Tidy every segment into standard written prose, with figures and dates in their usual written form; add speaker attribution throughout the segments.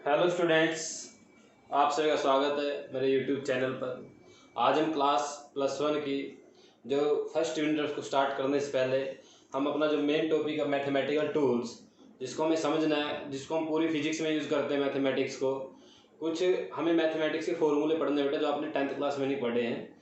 Speaker 1: Hello students, आप सभी का स्वागत है मेरे यूट्यूब चैनल पर। आज हम क्लास +1 की जो फर्स्ट यूनिट उसको स्टार्ट करने से पहले हम अपना जो मेन टॉपिक है मैथमेटिकल टूल्स, जिसको हमें समझना है, जिसको हम पूरी फिजिक्स में यूज़ करते हैं मैथमेटिक्स को। कुछ हमें मैथमेटिक्स के फॉर्मूले पढ़ने बेटा जो आपने 10th क्लास में नहीं पढ़े हैं,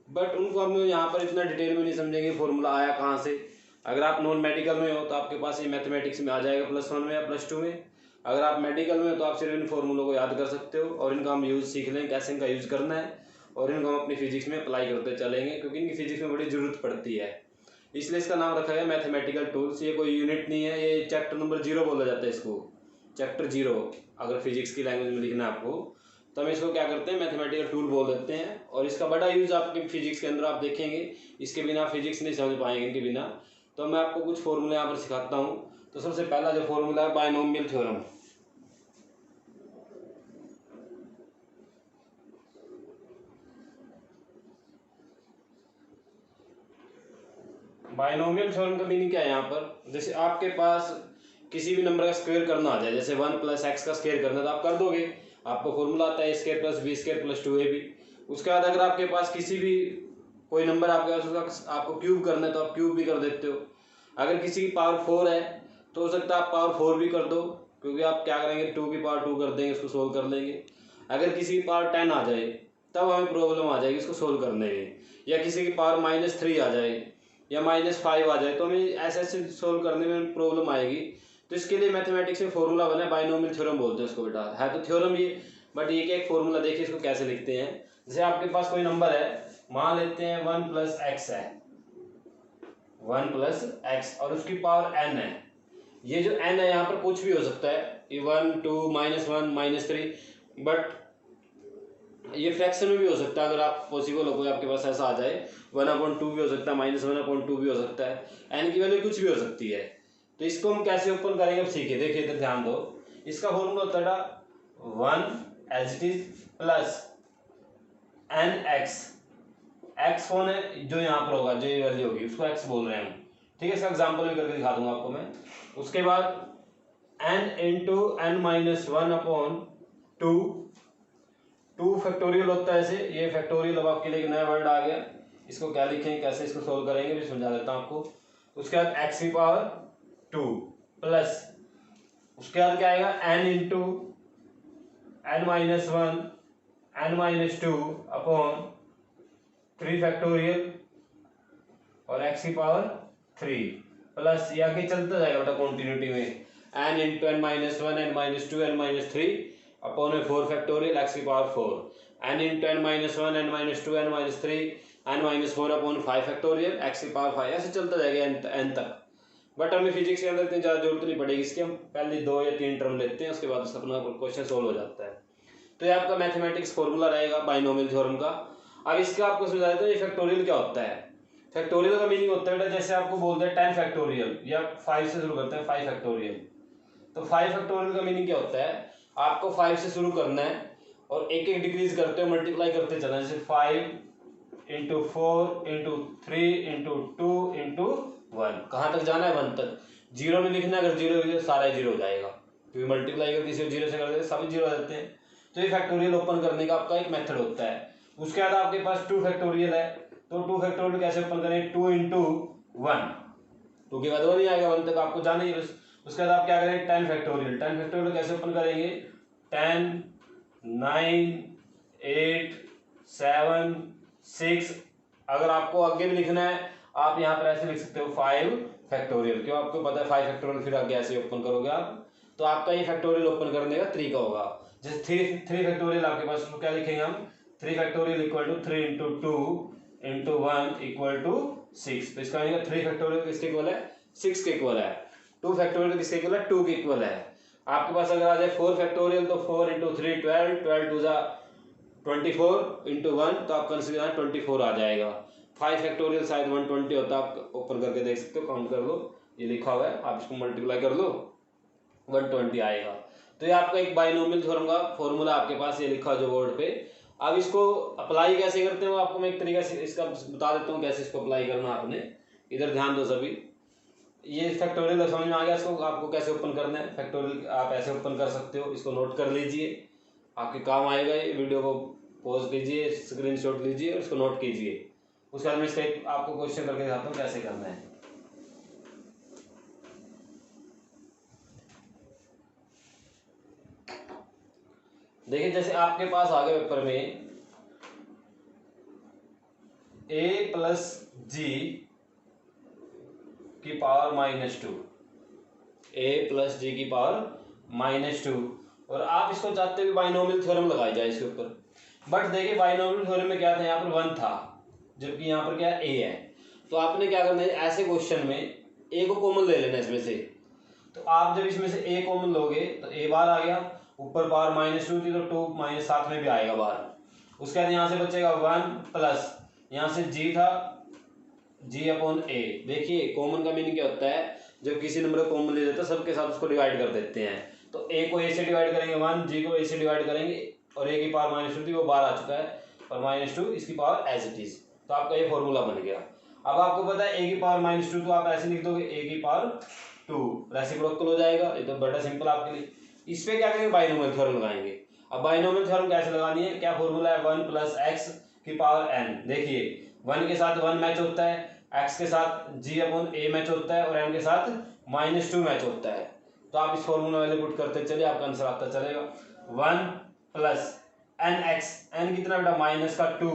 Speaker 1: बट उनको हम यहाँ पर इतना डिटेल में नहीं समझेंगे फॉर्मूला आया कहाँ से। अगर आप नॉन मेडिकल में हो तो आपके पास ये मैथमेटिक्स में आ जाएगा +1 में या +2 में। अगर आप मेडिकल में हो तो आप सिर्फ इन फॉर्मूलों को याद कर सकते हो और इनका हम यूज़ सीख लें, कैसे इनका यूज़ करना है, और इनको हम अपनी फिजिक्स में अप्लाई करते चलेंगे, क्योंकि इनकी फिजिक्स में बड़ी ज़रूरत पड़ती है। इसलिए इसका नाम रखा गया मैथमेटिकल टूल्स। ये कोई यूनिट नहीं है, ये चैप्टर नंबर 0 बोला जाता है इसको, चैप्टर 0। अगर फिजिक्स की लैंग्वेज में लिखना है आपको तो हम इसको क्या करते हैं, मैथमेटिकल टूल बोल देते हैं। और इसका बड़ा यूज़ आपके फिजिक्स के अंदर आप देखेंगे, इसके बिना फिजिक्स नहीं समझ पाएंगे इनके बिना। तो मैं आपको कुछ फॉर्मूले यहाँ पर सिखाता हूँ। तो सबसे पहला जो फॉर्मूला है बायनोमियल थ्योरम। बायनोमियल थ्योरम का मीनिंग क्या है यहाँ पर, जैसे आपके पास किसी भी नंबर का स्क्वायर करना आ जाए, जैसे 1 + x का स्क्वायर करना तो आप कर दोगे, आपको फॉर्मूला आता है a² + b² + 2ab। उसके बाद अगर आपके पास किसी भी कोई नंबर आपके पास उसका आपको क्यूब करना है तो आप क्यूब भी कर देते हो। अगर किसी की पावर 4 है तो हो सकता है आप पावर 4 भी कर दो, क्योंकि आप क्या करेंगे 2 की पावर 2 कर देंगे, इसको सोल्व कर लेंगे। अगर किसी की पावर 10 आ जाए तब हमें प्रॉब्लम आ जाएगी इसको सोल्व करने में, या किसी की पावर -3 आ जाए या -5 आ जाए तो हमें ऐसे ऐसे सोल्व करने में प्रॉब्लम आएगी। तो इसके लिए मैथमेटिक्स में फॉर्मूला बना है, बायनोमियल थ्योरम बोलते हैं उसको बेटा। है तो थ्योरम ये, बट ये क्या एक फॉर्मूला, देखिए इसको कैसे लिखते हैं। जैसे आपके पास कोई नंबर है, मान लेते हैं 1 + x है, 1 + x, और उसकी पावर n है। ये जो n है यहाँ पर कुछ भी हो सकता है, ये 1 2 -1 -3, बट ये फ्रैक्शन में भी हो सकता है। अगर आप पॉसिबल हो कोई आपके पास ऐसा आ जाए, 1/2 भी हो सकता है, -1/2 भी हो सकता है, n की वैल्यू कुछ भी हो सकती है। तो इसको हम कैसे ओपन करेंगे अब सीखिए, देखिए इधर ध्यान दो। इसका फॉर्मूला होता है 1 as it is plus nx। x कौन है, जो यहाँ पर होगा, जो ये वैल्यू होगी उसको x बोल रहे हैं हम, ठीक है। इसका एग्जाम्पल भी करके दिखा दूंगा आपको मैं। उसके बाद n × n-1/2, 2 फैक्टोरियल होता है ऐसे, ये फैक्टोरियल अब आपके लिए एक नया वर्ड आ गया। इसको क्या लिखेंगे, कैसे इसको सोल्व करेंगे भी समझा देता हूँ आपको। उसके बाद x⁻² प्लस, उसके बाद क्या आएगा n × n-1 n-2/3 फैक्टोरियल और x⁻3 प्लस, ये आगे चलता जाएगा बेटा कॉन्टिन्यूटी में, n × n-1 n-2 n-3/4 factorial x⁻4, n × n-1 n-2 n-3 n-4/5 factorial x⁻5, ऐसे चलता जाएगा n तक। बट हमें फिजिक्स के अंदर इतनी ज़्यादा जरूरत नहीं पड़ेगी इसकी, हम पहले 2 या 3 टर्म लेते हैं, उसके बाद अपना क्वेश्चन सोल्व हो जाता है। तो ये आपका मैथमेटिक्स फॉर्मूला रहेगा बाइनोमियल थ्योरम का। अब इसका आपको समझा देता हूँ ये फैक्टोरियल क्या होता है। फैक्टोरियल का मीनिंग होता है बेटा, जैसे आपको बोलते हैं 10 फैक्टोरियल, या 5 से शुरू करते हैं 5 फैक्टोरियल। तो 5 फैक्टोरियल का मीनिंग क्या होता है, आपको 5 से शुरू करना है और एक एक डिक्रीज करते हो, मल्टीप्लाई करते चलना है। जैसे 5 × 4 × 3 × 2 × 1, कहाँ तक जाना है 1 तक। 0 में लिखना है, अगर 0 सारा 0 हो जाएगा, क्योंकि मल्टीप्लाई अगर किसी 0 से कर देते सभी 0 आ जाते हैं। तो ये फैक्टोरियल ओपन करने का आपका एक मेथड होता है। उसके बाद आपके पास 2 फैक्टोरियल है, तो 2 फैक्टोरियल कैसे ओपन करें, 2 × 1, 2 के बाद 1 ही आएगा, 1 तक आपको जाना ही है बस। उसके बाद आप क्या करेंगे 10 फैक्टोरियल, 10 फैक्टोरियल कैसे ओपन करेंगे, 10 9 8 7 6। अगर आपको आगे भी लिखना है आप यहाँ पर ऐसे लिख सकते हो 5 फैक्टोरियल, क्यों, आपको पता है 5 फैक्टोरियल फिर आगे ऐसे ओपन करोगे आप, तो आपका ये फैक्टोरियल ओपन करने का तरीका होगा। जैसे 3 फैक्टोरियल आपके पास, उसको क्या लिखेंगे हम, 3 फैक्टोरियल = 3 × 2 × 1 = 6। तो इसका 3 फैक्टोरियल किसके इक्वल है, 6 के इक्वल है। 2 फैक्टोरियल किसके इक्वल है, 2 के इक्वल है। आपके पास अगर आ जाए 4 फैक्टोरियल तो 4 × 3 12, 12 2 24 × 1, तो आपका आंसर 24 आ जाएगा। 5 फैक्टोरियल शायद 120 होता है, आप ओपन करके देख सकते हो, काउंट कर लो, ये लिखा हुआ है, आप इसको मल्टीप्लाई कर लो 120 आएगा। तो ये आपका एक बाइनोमियल थ्योरम का फॉर्मूला आपके पास ये लिखा है जो बोर्ड पे। अब इसको अप्लाई कैसे करते हो, आपको मैं एक तरीका से इसका बता देता हूँ कैसे इसको अप्लाई करना आपने। इधर ध्यान दो सभी, ये फैक्टोरियल समझ में आ गया इसको आपको कैसे ओपन करना है। फैक्टोरियल आप ऐसे ओपन कर सकते हो, इसको नोट कर लीजिए, आपके काम आएगा। ये वीडियो को पॉज कीजिए, स्क्रीनशॉट लीजिए और इसको नोट कीजिए। उसके बाद में इसका आपको क्वेश्चन करके दिखाता हूँ कैसे करना है। देखिए जैसे आपके पास आ गया पेपर में a प्लस जी की पावर -2, a प्लस जी की पावर -2, और आप इसको चाहते हो कि बाइनोमियल थ्योरम लगाई जाए इसके ऊपर। बट देखिए बाइनोमियल थ्योरम में क्या था, यहाँ पर 1 था जबकि यहाँ पर क्या है a है। तो आपने क्या करना है, ऐसे क्वेश्चन में a को कॉमन ले लेना इसमें से। तो आप जब इसमें से a कॉमन लोगे तो a बार आ गया, ऊपर पावर -2 थी तो 2 -7 में भी आएगा बाहर। उसके बाद यहाँ से बचेगा 1 प्लस यहाँ से g था g अपॉन a। देखिए कॉमन का मीनिंग क्या होता है, जब किसी नंबर को कॉमन ले लेते हैं सबके साथ उसको डिवाइड कर देते हैं। तो a को a से डिवाइड करेंगे 1, g को a से डिवाइड करेंगे, और a की पावर -2 थी वो बाहर आ चुका है और -2 इसकी पावर एज इट इज। तो आपका ये फॉर्मूला बन गया। अब आपको पता है a की पावर -2 तो आप ऐसे लिख दोगे a की पावर 2, रेसिप्रोकल हो जाएगा। ये तो बड़ा सिंपल आपके लिए। इस पे क्या करेंगे, बाइनोमियल थ्योरम लगाएंगे। अब बाइनोमियल थ्योरम कैसे लगानी है, क्या फॉर्मूला है, 1 प्लस एक्स की पावर n। देखिए 1 के साथ 1 मैच होता है, x के साथ g अपॉन a मैच होता है और n के साथ -2 मैच होता है। तो आप इस फॉर्मूला वाले पुट करते चलिए, आपका आंसर आता चलेगा 1 प्लस एन एक्स, एन कितना बेटा -2,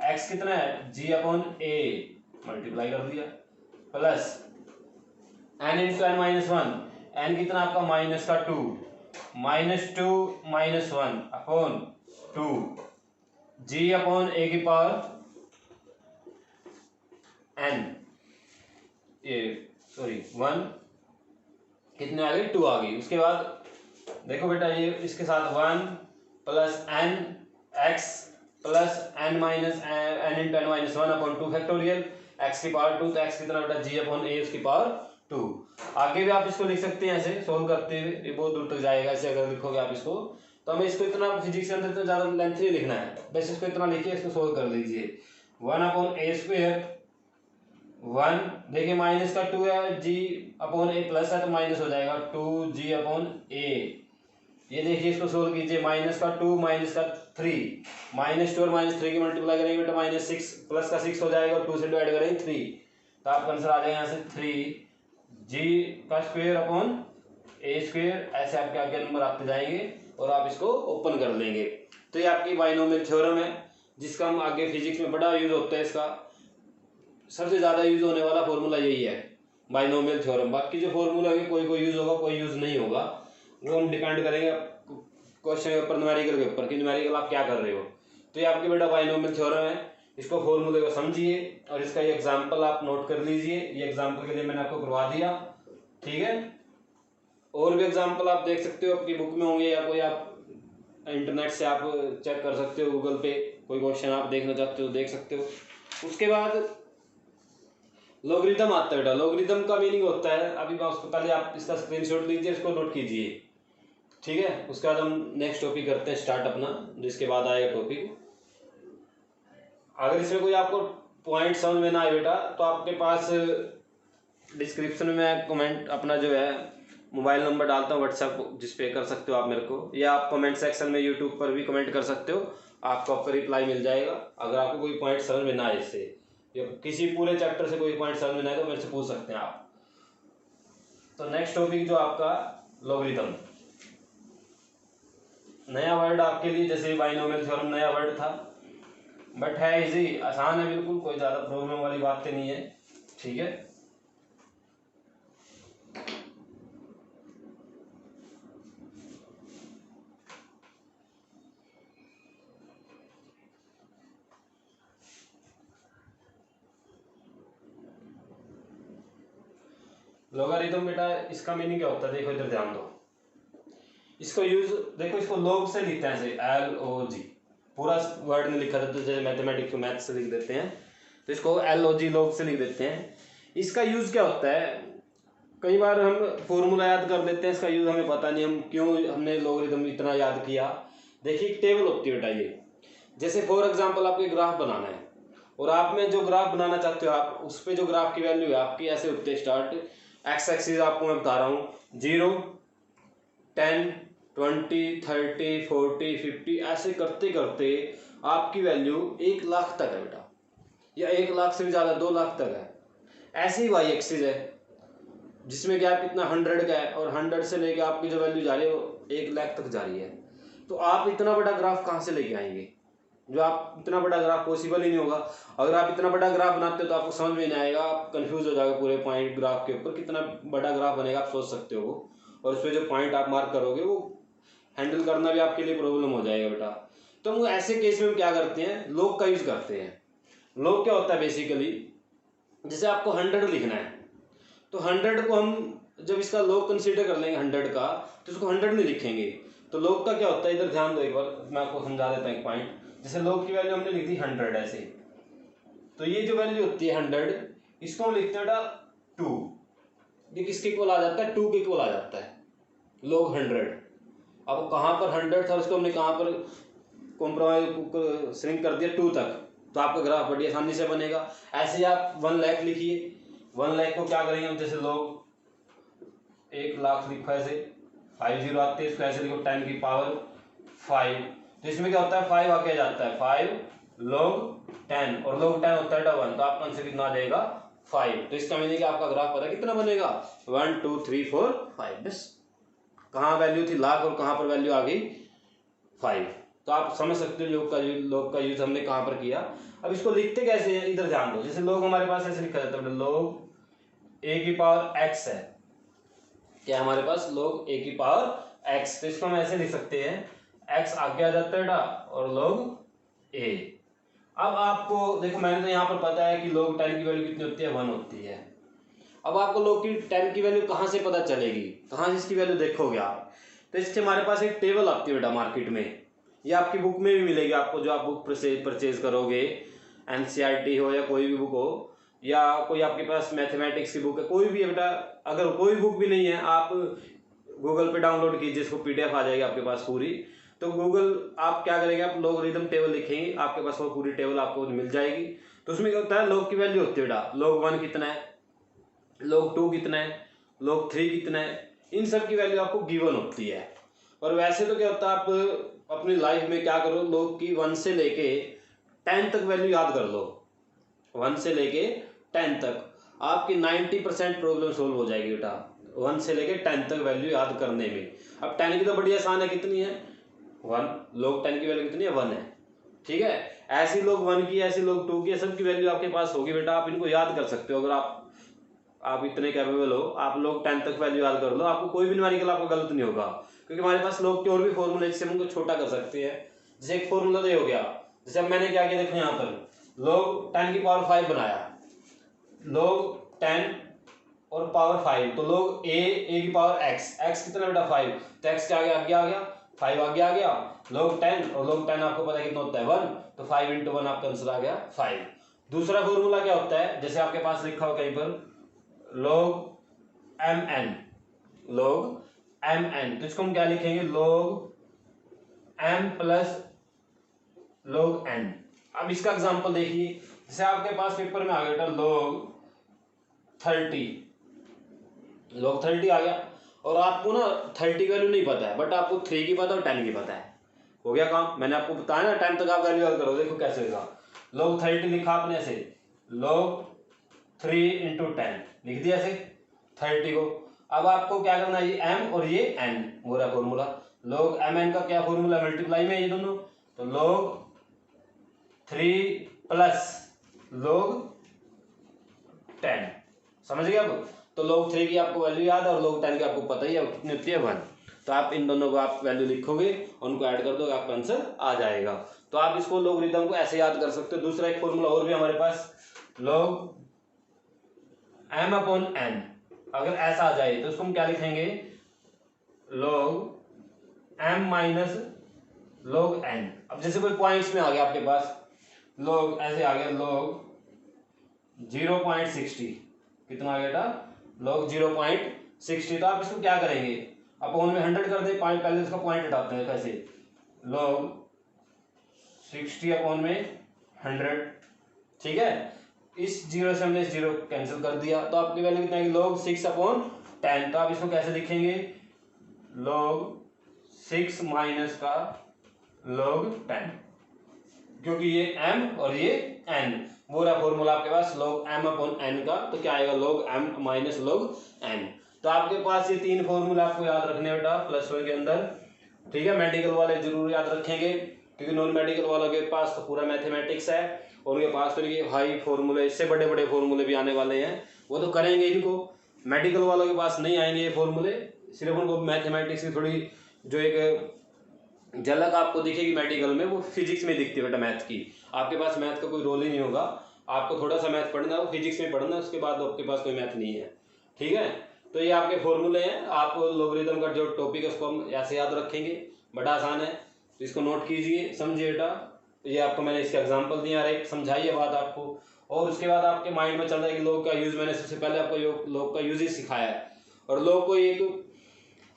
Speaker 1: x कितना है g अपॉन a, मल्टीप्लाई कर दिया, plus n into n -1, n कितना आपका -2, -2 -1 अपॉन 2 g अपॉन a की पावर n, ये सॉरी 1 कितने आ गई, 2 आ गई। उसके बाद देखो बेटा ये इसके साथ 1 plus N X plus n minus n into n -1 upon 2 factorial, x की पावर 2, तो x कितना बेटा g अपॉन a उसकी पावर 2। आगे भी आप इसको लिख सकते हैं ऐसे सोल्व करते हुए, ये बहुत दूर तक जाएगा ऐसे अगर लिखोगे आप इसको। तो हमें इसको इतना फिजिक्स के अंदर तो ज़्यादा लेंथ नहीं लिखना है, बस इसको इतना लिखिए, इसको सोल्व कर लीजिए। 1 अपॉन a स्क्वायर 1, देखिए माइनस का 2 है, g अपॉन a प्लस है तो माइनस हो जाएगा 2g अपॉन a। ये देखिए इसको सोल्व कीजिए, माइनस का 2 माइनस का 3, -2 और -3 की मल्टीप्लाई करेंगे बेटा -6 प्लस का 6 हो जाएगा और 2 से डिवाइड करेंगे 3, तो आपका आंसर आ जाएगा यहाँ से 3g का स्क्वायर अपॉन a स्क्वायर। ऐसे आपके आगे नंबर आते जाएंगे और आप इसको ओपन कर लेंगे। तो ये आपकी बाइनोमियल थ्योरम है जिसका हम आगे फिजिक्स में बड़ा यूज होता है। इसका सबसे ज़्यादा यूज होने वाला फॉर्मूला यही है, बाइनोमियल थ्योरम। बाकी जो फॉर्मूला है कोई कोई यूज होगा कोई यूज नहीं होगा, वो हम डिपेंड करेंगे क्वेश्चन के ऊपर, न्यूमेरिकल के ऊपर कि न्यूमेरिकल आप क्या कर रहे हो। तो ये आपके बेटा बाइनोमियल थ्योरम है, इसको फॉर्मूले को समझिए और इसका ये एग्जाम्पल आप नोट कर लीजिए। ये एग्जाम्पल के लिए मैंने आपको करवा दिया, ठीक है। और भी एग्जाम्पल आप देख सकते हो, आपकी बुक में होंगे या कोई आप इंटरनेट से आप चेक कर सकते हो, गूगल पे कोई क्वेश्चन आप देखना चाहते हो देख सकते हो। उसके बाद लॉगरिथम आता है बेटा। लॉगरिथम का मीनिंग होता है, अभी मैं उसको पहले आप इसका स्क्रीनशॉट लीजिए, इसको नोट कीजिए, ठीक है। उसके बाद हम नेक्स्ट टॉपिक करते हैं स्टार्ट अपना, जिसके बाद आएगा टॉपिक। अगर इसमें कोई आपको पॉइंट समझ में ना आए बेटा तो आपके पास डिस्क्रिप्शन में कमेंट अपना जो है मोबाइल नंबर डालता हूँ व्हाट्सएप, जिस पे कर सकते हो आप मेरे को, या आप कमेंट सेक्शन में यूट्यूब पर भी कमेंट कर सकते हो, आपको आपका रिप्लाई मिल जाएगा। अगर आपको कोई पॉइंट समझ में ना आए इससे, या किसी पूरे चैप्टर से कोई पॉइंट समझ में ना आए तो मेरे से पूछ सकते हैं आप। तो नेक्स्ट टॉपिक जो आपका लॉगरिथम, नया वर्ड आपके लिए, जैसे बाइनोमियल थ्योरम नया वर्ड था, बट है इजी, आसान है बिल्कुल, कोई ज़्यादा प्रॉब्लम वाली बातें नहीं है, ठीक है। लॉगरिथम बेटा इसका मीनिंग क्या होता है, देखो इधर ध्यान दो। इसको यूज देखो, इसको लॉग से लिखते हैं ऐसे LOG, पूरा वर्ड में लिखा था तो जैसे मैथमेटिक्स को मैथ से लिख देते हैं, तो इसको LOG लॉग से लिख देते हैं। इसका यूज क्या होता है, कई बार हम फॉर्मूला याद कर लेते हैं, इसका यूज हमें पता नहीं हम क्यों हमने लॉगरिथम इतना याद किया। देखिए एक टेबल होती है बेटा, ये जैसे फॉर एग्जांपल आपको ग्राफ बनाना है और आप में जो ग्राफ बनाना चाहते हो आप उस पर जो ग्राफ की वैल्यू है आपकी ऐसे होते हैं स्टार्ट एक्स एक्सिस आपको मैं बता रहा हूँ 0, 10, 20, 30, 40, 50 ऐसे करते करते आपकी वैल्यू 1 लाख तक है बेटा, या 1 लाख से भी ज़्यादा 2 लाख तक है। ऐसे ही वाई एक्सिस है जिसमें कि आप कितना 100 का है, और 100 से लेके आपकी जो वैल्यू जा रही है वो 1 लाख तक जा रही है। तो आप इतना बड़ा ग्राफ कहाँ से लेके आएंगे? जो आप इतना बड़ा ग्राफ पॉसिबल ही नहीं होगा। अगर आप इतना बड़ा ग्राफ बनाते हो तो आपको समझ में नहीं आएगा, आप कंफ्यूज हो जाएगा पूरे पॉइंट ग्राफ के ऊपर। कितना बड़ा ग्राफ बनेगा आप सोच सकते हो, और उसमें जो पॉइंट आप मार्क करोगे वो हैंडल करना भी आपके लिए प्रॉब्लम हो जाएगा बेटा। तो हम ऐसे केस में हम क्या करते हैं, लॉग का यूज करते हैं। लॉग क्या होता है बेसिकली, जैसे आपको 100 लिखना है तो 100 को हम जब इसका लॉग कंसीडर कर लेंगे 100 का, तो उसको 100 नहीं लिखेंगे। तो लॉग का क्या होता है, इधर ध्यान दो एक बार, मैं आपको समझा देता हूँ एक पॉइंट। जैसे लॉग की वैल्यू हमने लिख दी 100 ऐसे, तो ये जो वैल्यू होती है 100, इसको हम लिखते हैं बेटा 2। ये किसके इक्वल आ जाता है, 2 के इक्वल आ जाता है log 100। अब कहाँ पर 100 था उसको हमने कहाँ पर कॉम्प्रोमाइज श्रिंक कर दिया 2 तक, तो आपका ग्राफ बड़ी आसानी से बनेगा। ऐसे ही आप 1 लाख लिखिए, 1 लाख को क्या करेंगे हम, जैसे log 1 लाख लिखो ऐसे, 50 आते हैं, इसको ऐसे लिखो 10 की पावर 5। तो इसमें क्या होता है 5 आगे जाता है, 5 log 10, और log 10 होता है 1, तो आपका आंसर कितना आ जाएगा 5। तो इसका मीनिंग आपका ग्राफ पता कितना बनेगा 1 2 3 4 5। बस कहाँ वैल्यू थी लाख और कहाँ पर वैल्यू आ गई 5। तो आप समझ सकते हो log का यूज हमने कहाँ पर किया। अब इसको लिखते कैसे हैं, इधर ध्यान दो। जैसे log हमारे पास ऐसे लिखा जाता है, log a की पावर x है, क्या हमारे पास log a की पावर x, तो इसको हम ऐसे लिख सकते हैं, x आगे आ जाता है बेटा और log a। अब आपको देखो, मैंने तो यहाँ पर पता है कि log 10 की वैल्यू कितनी होती है, 1 होती है। अब आपको log की 10 की वैल्यू कहाँ से पता चलेगी, कहाँ से इसकी वैल्यू देखोगे आप, तो इससे हमारे पास एक टेबल आती है बेटा मार्केट में, ये आपकी बुक में भी मिलेगी आपको, जो आप बुक परचेज करोगे, NCERT हो या कोई भी बुक हो, या कोई आपके पास मैथमेटिक्स की बुक है, कोई भी है बेटा। अगर कोई बुक भी नहीं है, आप गूगल पे डाउनलोड कीजिए, इसको PDF आ जाएगी आपके पास पूरी। तो गूगल आप क्या करेंगे, आप लॉगरिथम टेबल लिखेंगे, आपके पास वो पूरी टेबल आपको मिल जाएगी। तो उसमें क्या होता है, log की वैल्यू होती है बेटा, log 1 कितना है, log 2 कितना है, log 3 कितना है, इन सब की वैल्यू आपको गिवन होती है। और वैसे तो क्या होता है, आप अपनी लाइफ में क्या करो, log की 1 से लेके 10 तक वैल्यू याद कर लो, 1 से लेके 10 तक आपकी 90% प्रॉब्लम सोल्व हो जाएगी बेटा, 1 से लेके 10 तक वैल्यू याद करने में। अब 10 की तो बड़ी आसान है, कितनी है 1, log 10 की वैल्यू कितनी है 1 है, ठीक है। ऐसी log 1 की, ऐसी log 2 की, सब की वैल्यू आपके पास होगी बेटा, आप इनको याद कर सकते हो। अगर आप इतने कैपेबल हो, आप log 10 तक वैल्यू याद कर लो, आपको कोई भी न्यूमेरिकल आपको गलत नहीं होगा, क्योंकि हमारे पास log के और भी फॉर्मूले जिससे हम उनको छोटा कर सकते हैं। जैसे एक फॉर्मूला तो ये हो गया, जैसे अब मैंने क्या किया देखो, यहाँ पर log 10 की पावर 5 बनाया, log 10 और पावर 5, तो log a की पावर x कितना बेटा 5, तो x क्या आगे आ गया 5 आगे आ गया, log 10 और log 10 आपको पता है कितना होता है 1, तो 5 into 1 आपका आंसर आ गया 5। दूसरा फॉर्मूला क्या होता है, जैसे आपके पास लिखा हो कहीं पर log mn, तो इसको हम क्या लिखेंगे, log m plus log n। अब इसका एग्जांपल देखिए, जैसे आपके पास पेपर में आ गया बेटा log 30 आ गया, और आपको ना 30 की वैल्यू नहीं पता है, बट आपको 3 की पता है और 10 की पता है, हो गया काम। मैंने आपको बताया ना 10 तक आप वैल्यू याद करो, देखो कैसे होगा। log 30 लिखा आपने ऐसे, log 3 into 10 लिख दिया ऐसे 30 को। अब आपको क्या करना है, ये m और ये n हो रहा फॉर्मूला, log mn का क्या फॉर्मूला, मल्टीप्लाई में ये दोनों, तो log 3 प्लस log 10, समझ गए आप। तो log 3 की आपको वैल्यू याद है और log 10 की आपको पता ही है कितनी होती है 1, तो आप इन दोनों को आप वैल्यू लिखोगे और उनको ऐड कर दोगे, आपका आंसर आ जाएगा। तो आप इसको लॉगरिथम को ऐसे याद कर सकते हो। दूसरा एक फॉर्मूला और भी हमारे पास, log m/n, अगर ऐसा आ जाए तो उसको हम क्या लिखेंगे, log m minus log n। अब जैसे कोई पॉइंट्स में आ गया आपके पास, log ऐसे आ गया log 0.60, कितना आ गया बेटा log 0.60, तो आप इसको क्या करेंगे, अपॉन में 100 कर दे, पॉइंट पहले इसका पॉइंट हटाते हैं कैसे, log 60 अपॉन में 100, ठीक है। इस 0 से हमने 0 कैंसिल कर दिया, तो आपकी वैल्यू कितना है, log 6/10। तो आप इसको कैसे लिखेंगे, log 6 माइनस का log 10, क्योंकि ये m और ये n, वो रहा फॉर्मूला आपके पास log m/n का, तो क्या आएगा log m minus log n। तो आपके पास ये 3 फॉर्मूला आपको याद रखने बेटा +1 के अंदर, ठीक है। मेडिकल वाले जरूर याद रखेंगे, क्योंकि नॉन मेडिकल वालों के पास तो पूरा मैथमेटिक्स है, और उनके पास तो ये हाई फॉर्मूले, इससे बड़े बड़े फॉर्मूले भी आने वाले हैं, वो तो करेंगे इनको। मेडिकल वालों के पास नहीं आएंगे ये फॉर्मूले, सिर्फ उनको मैथमेटिक्स की थोड़ी जो एक झलक आपको दिखेगी मेडिकल में, वो फिजिक्स में दिखती है बेटा मैथ की। आपके पास मैथ का कोई रोल ही नहीं होगा, आपको थोड़ा सा मैथ पढ़ना है, वो फिजिक्स में पढ़ना है, उसके बाद आपके पास कोई मैथ नहीं है, ठीक है। तो ये आपके फॉर्मूले हैं, आप लोगरिथम का जो टॉपिक है उसको हम ऐसे याद रखेंगे, बड़ा आसान है, तो इसको नोट कीजिए, समझिए बेटा। ये आपको मैंने इसके एग्जाम्पल दिए, और एक समझाइए बात आपको, और उसके बाद आपके माइंड में चल रहा है कि लॉग का यूज़, मैंने सबसे पहले आपको लॉग का यूज़ ही सिखाया है। और लॉग को एक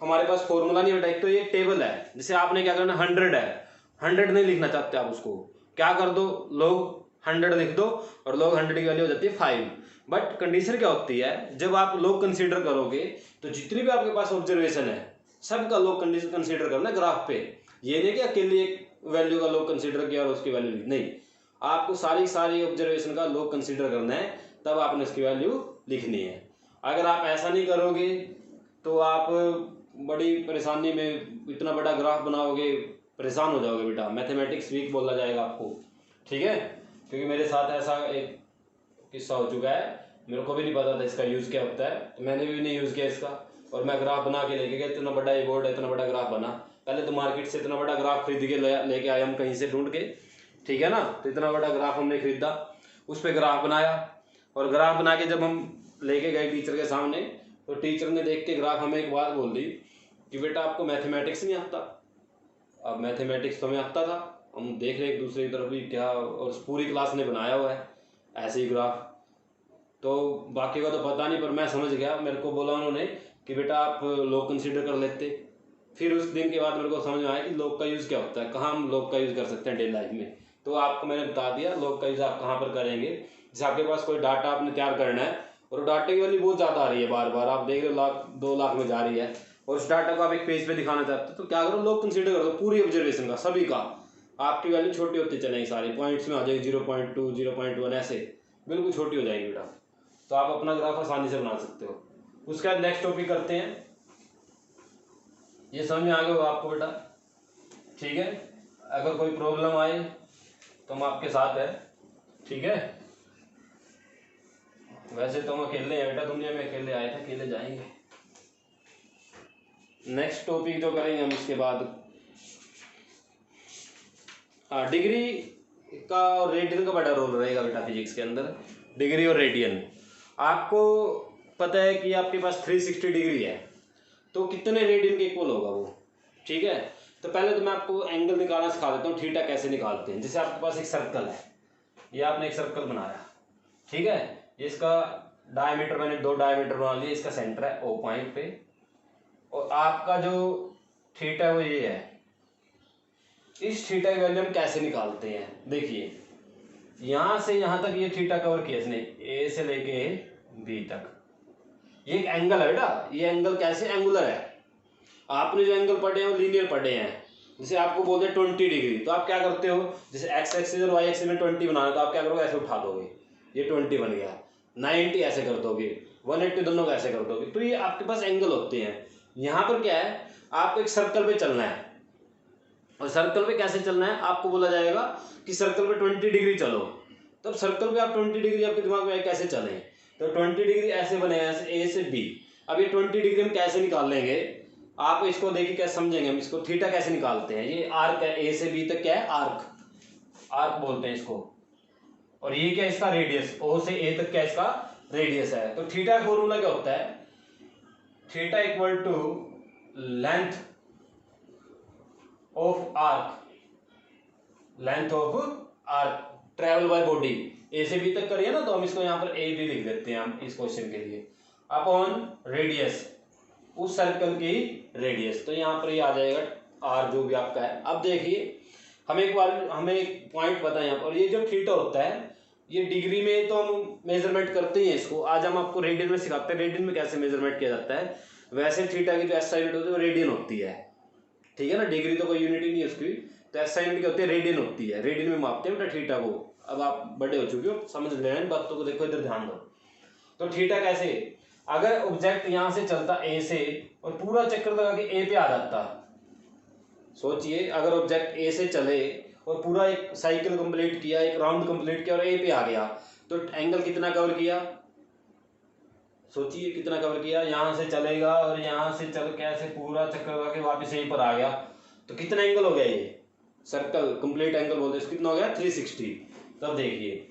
Speaker 1: हमारे पास फॉर्मूला नहीं बेटा, एक तो ये टेबल है, जैसे आपने क्या करना, 100 है, 100 नहीं लिखना चाहते आप, उसको क्या कर दो, log 100 लिख दो, और log 100 की वैल्यू हो जाती है 5। बट कंडीशन क्या होती है, जब आप log कंसीडर करोगे तो जितनी भी आपके पास ऑब्जर्वेशन है सबका log कंसीडर करना ग्राफ पे, ये नहीं कि अकेले एक वैल्यू का log कंसीडर किया और उसकी वैल्यू नहीं, आपको सारी ऑब्जर्वेशन का log कंसीडर करना है, तब आपने उसकी वैल्यू लिखनी है। अगर आप ऐसा नहीं करोगे तो आप बड़ी परेशानी में, इतना बड़ा ग्राफ बनाओगे, परेशान हो जाओगे बेटा, मैथमेटिक्स वीक बोला जाएगा आपको, ठीक है। क्योंकि मेरे साथ ऐसा एक किस्सा हो चुका है, मेरे को भी नहीं पता था इसका यूज़ क्या होता है, तो मैंने भी नहीं यूज़ किया इसका, और मैं ग्राफ बना के लेके गया, इतना बड़ा ये बोर्ड है, इतना बड़ा ग्राफ बना, पहले तो मार्केट से इतना बड़ा ग्राफ खरीद के लेके आए हम कहीं से ढूंढ के, ठीक है ना। तो इतना बड़ा ग्राफ हमने खरीदा, उस पर ग्राफ बनाया, और ग्राफ बना के जब हम लेके गए टीचर के सामने, तो टीचर ने देख के ग्राफ हमें एक बात बोल दी कि बेटा आपको मैथमेटिक्स नहीं आता। अब मैथमेटिक्स तो हमें आता था, हम देख रहे एक दूसरे की तरफ भी क्या, और पूरी क्लास ने बनाया हुआ है ऐसे ही ग्राफ, तो बाकी का तो पता नहीं, पर मैं समझ गया, मेरे को बोला उन्होंने कि बेटा आप log कंसीडर कर लेते। फिर उस दिन के बाद मेरे को समझ में आया कि log का यूज़ क्या होता है, कहाँ हम log का यूज़ कर सकते हैं डेली लाइफ में। तो आपको मैंने बता दिया log का यूज़ आप कहाँ पर करेंगे, जैसे आपके पास कोई डाटा आपने तैयार करना है, और डाटे की वैल्यू बहुत ज़्यादा आ रही है, बार बार आप देख रहे हो 1,00,000 2 लाख में जा रही है, और उस डाटा को आप एक पेज पे दिखाना चाहते हो, तो क्या करो, log कंसीडर कर दो पूरी ऑब्जर्वेशन का, सभी का, आपकी वैल्यू छोटी होती चलेगी, सारी पॉइंट्स में आ जाएगी, 0.2 0.1 ऐसे बिल्कुल छोटी हो जाएगी बेटा, तो आप अपना ग्राफ आसानी से बना सकते हो। उसके बाद नेक्स्ट टॉपिक करते हैं, ये समझ में आ गया होगा आपको बेटा, ठीक है। अगर कोई प्रॉब्लम आए तो हम आपके साथ है, ठीक है। वैसे तो हम अकेले हैं बेटा, दुनिया में अकेले आए थे, अकेले जाएंगे। नेक्स्ट टॉपिक जो करेंगे हम इसके बाद, हाँ, डिग्री का और रेडियन का बड़ा रोल रहेगा बेटा फिजिक्स के अंदर, डिग्री और रेडियन। आपको पता है कि आपके पास 360 डिग्री है, तो कितने रेडियन के इक्वल होगा वो, ठीक है। तो पहले तो मैं आपको एंगल निकालना सिखा देता हूँ, थीटा कैसे निकालते हैं। जैसे आपके पास एक सर्कल है, ये आपने एक सर्कल बनाया, ठीक है, इसका डायमीटर मैंने 2 डायमीटर बना लिए, इसका सेंटर है O पॉइंट पे, और आपका जो थीटा है वो ये है। इस थीटा की वैल्यू हम कैसे निकालते हैं, देखिए यहाँ से यहाँ तक ये थीटा कवर किया इसने, ए से लेके बी तक, ये एक एंगल है बेटा, ये एंगल कैसे एंगुलर है, आपने जो एंगल पढ़े हैं वो लीनियर पढ़े हैं। जैसे आपको बोलते हैं 20 डिग्री, तो आप क्या करते हो, जैसे एक्स एक्सिस और वाई एक्सिस में 20 बनाना, तो आप क्या करोगे, ऐसे उठा दोगे, ये 20 बन गया, 90 ऐसे कर दोगे, 180 दोनों को ऐसे कर दोगे, तो ये आपके पास एंगल होते हैं। यहाँ पर क्या है, आपको एक सर्कल पे चलना है, और सर्कल पे कैसे चलना है, आपको बोला जाएगा कि सर्कल पे 20 डिग्री चलो, तब सर्कल पे आप 20 डिग्री आपके दिमाग में कैसे चलें, तो 20 डिग्री ऐसे बनेगा, ए से बी। अब ये 20 डिग्री हम कैसे निकाल लेंगे, आप इसको देखिए कैसे समझेंगे, हम इसको थीटा कैसे निकालते हैं। ये आर्क है, ए से बी तक क्या है, आर्क बोलते हैं इसको, और ये क्या है इसका रेडियस, ओ से ए तक क्या इसका रेडियस है। तो थीटा का फॉर्मूला क्या होता है, theta equal to length of arc, travel by body, A से बी तक करिए ना, तो हम इसको यहाँ पर ए बी लिख देते हैं हम इस क्वेश्चन के लिए, अपॉन रेडियस, उस सर्कल की रेडियस, तो यहाँ पर ये आ जाएगा आर जो भी आपका है। अब देखिए हमें एक पॉइंट पता है यहाँ पर, ये जो थीटा होता है ये डिग्री में तो हम मेजरमेंट करते ही हैं इसको, आज हम आपको रेडियन में सिखाते हैं रेडियन में कैसे मेजरमेंट किया जाता है। वैसे थीटा की जो एसआई यूनिट होती है वो रेडियन होती है, ठीक है ना, डिग्री तो कोई यूनिट ही नहीं है उसकी। तो एसआई यूनिट क्या होती है, रेडियन होती है, रेडियन में मापते हैं बेटा थीटा को। अब आप बड़े हो चुके हो, समझ लेना इन बातों को, देखो इधर ध्यान दो। तो थीटा कैसे, अगर ऑब्जेक्ट यहां से चलता ए से और पूरा चक्कर लगा के ए पे आ जाता, सोचिए अगर ऑब्जेक्ट ए से चले और पूरा एक साइकिल कंप्लीट किया, एक राउंड कंप्लीट किया और ए पे आ गया, तो एंगल कितना कवर किया, सोचिए कितना कवर किया। यहां से चलेगा और यहां से चल के ऐसे पूरा चक्कर लगा के वापस यहीं पर आ गया, तो कितना एंगल हो गया, ये सर्कल कंप्लीट एंगल बोलते हैं, कितना हो गया 360। तब देखिए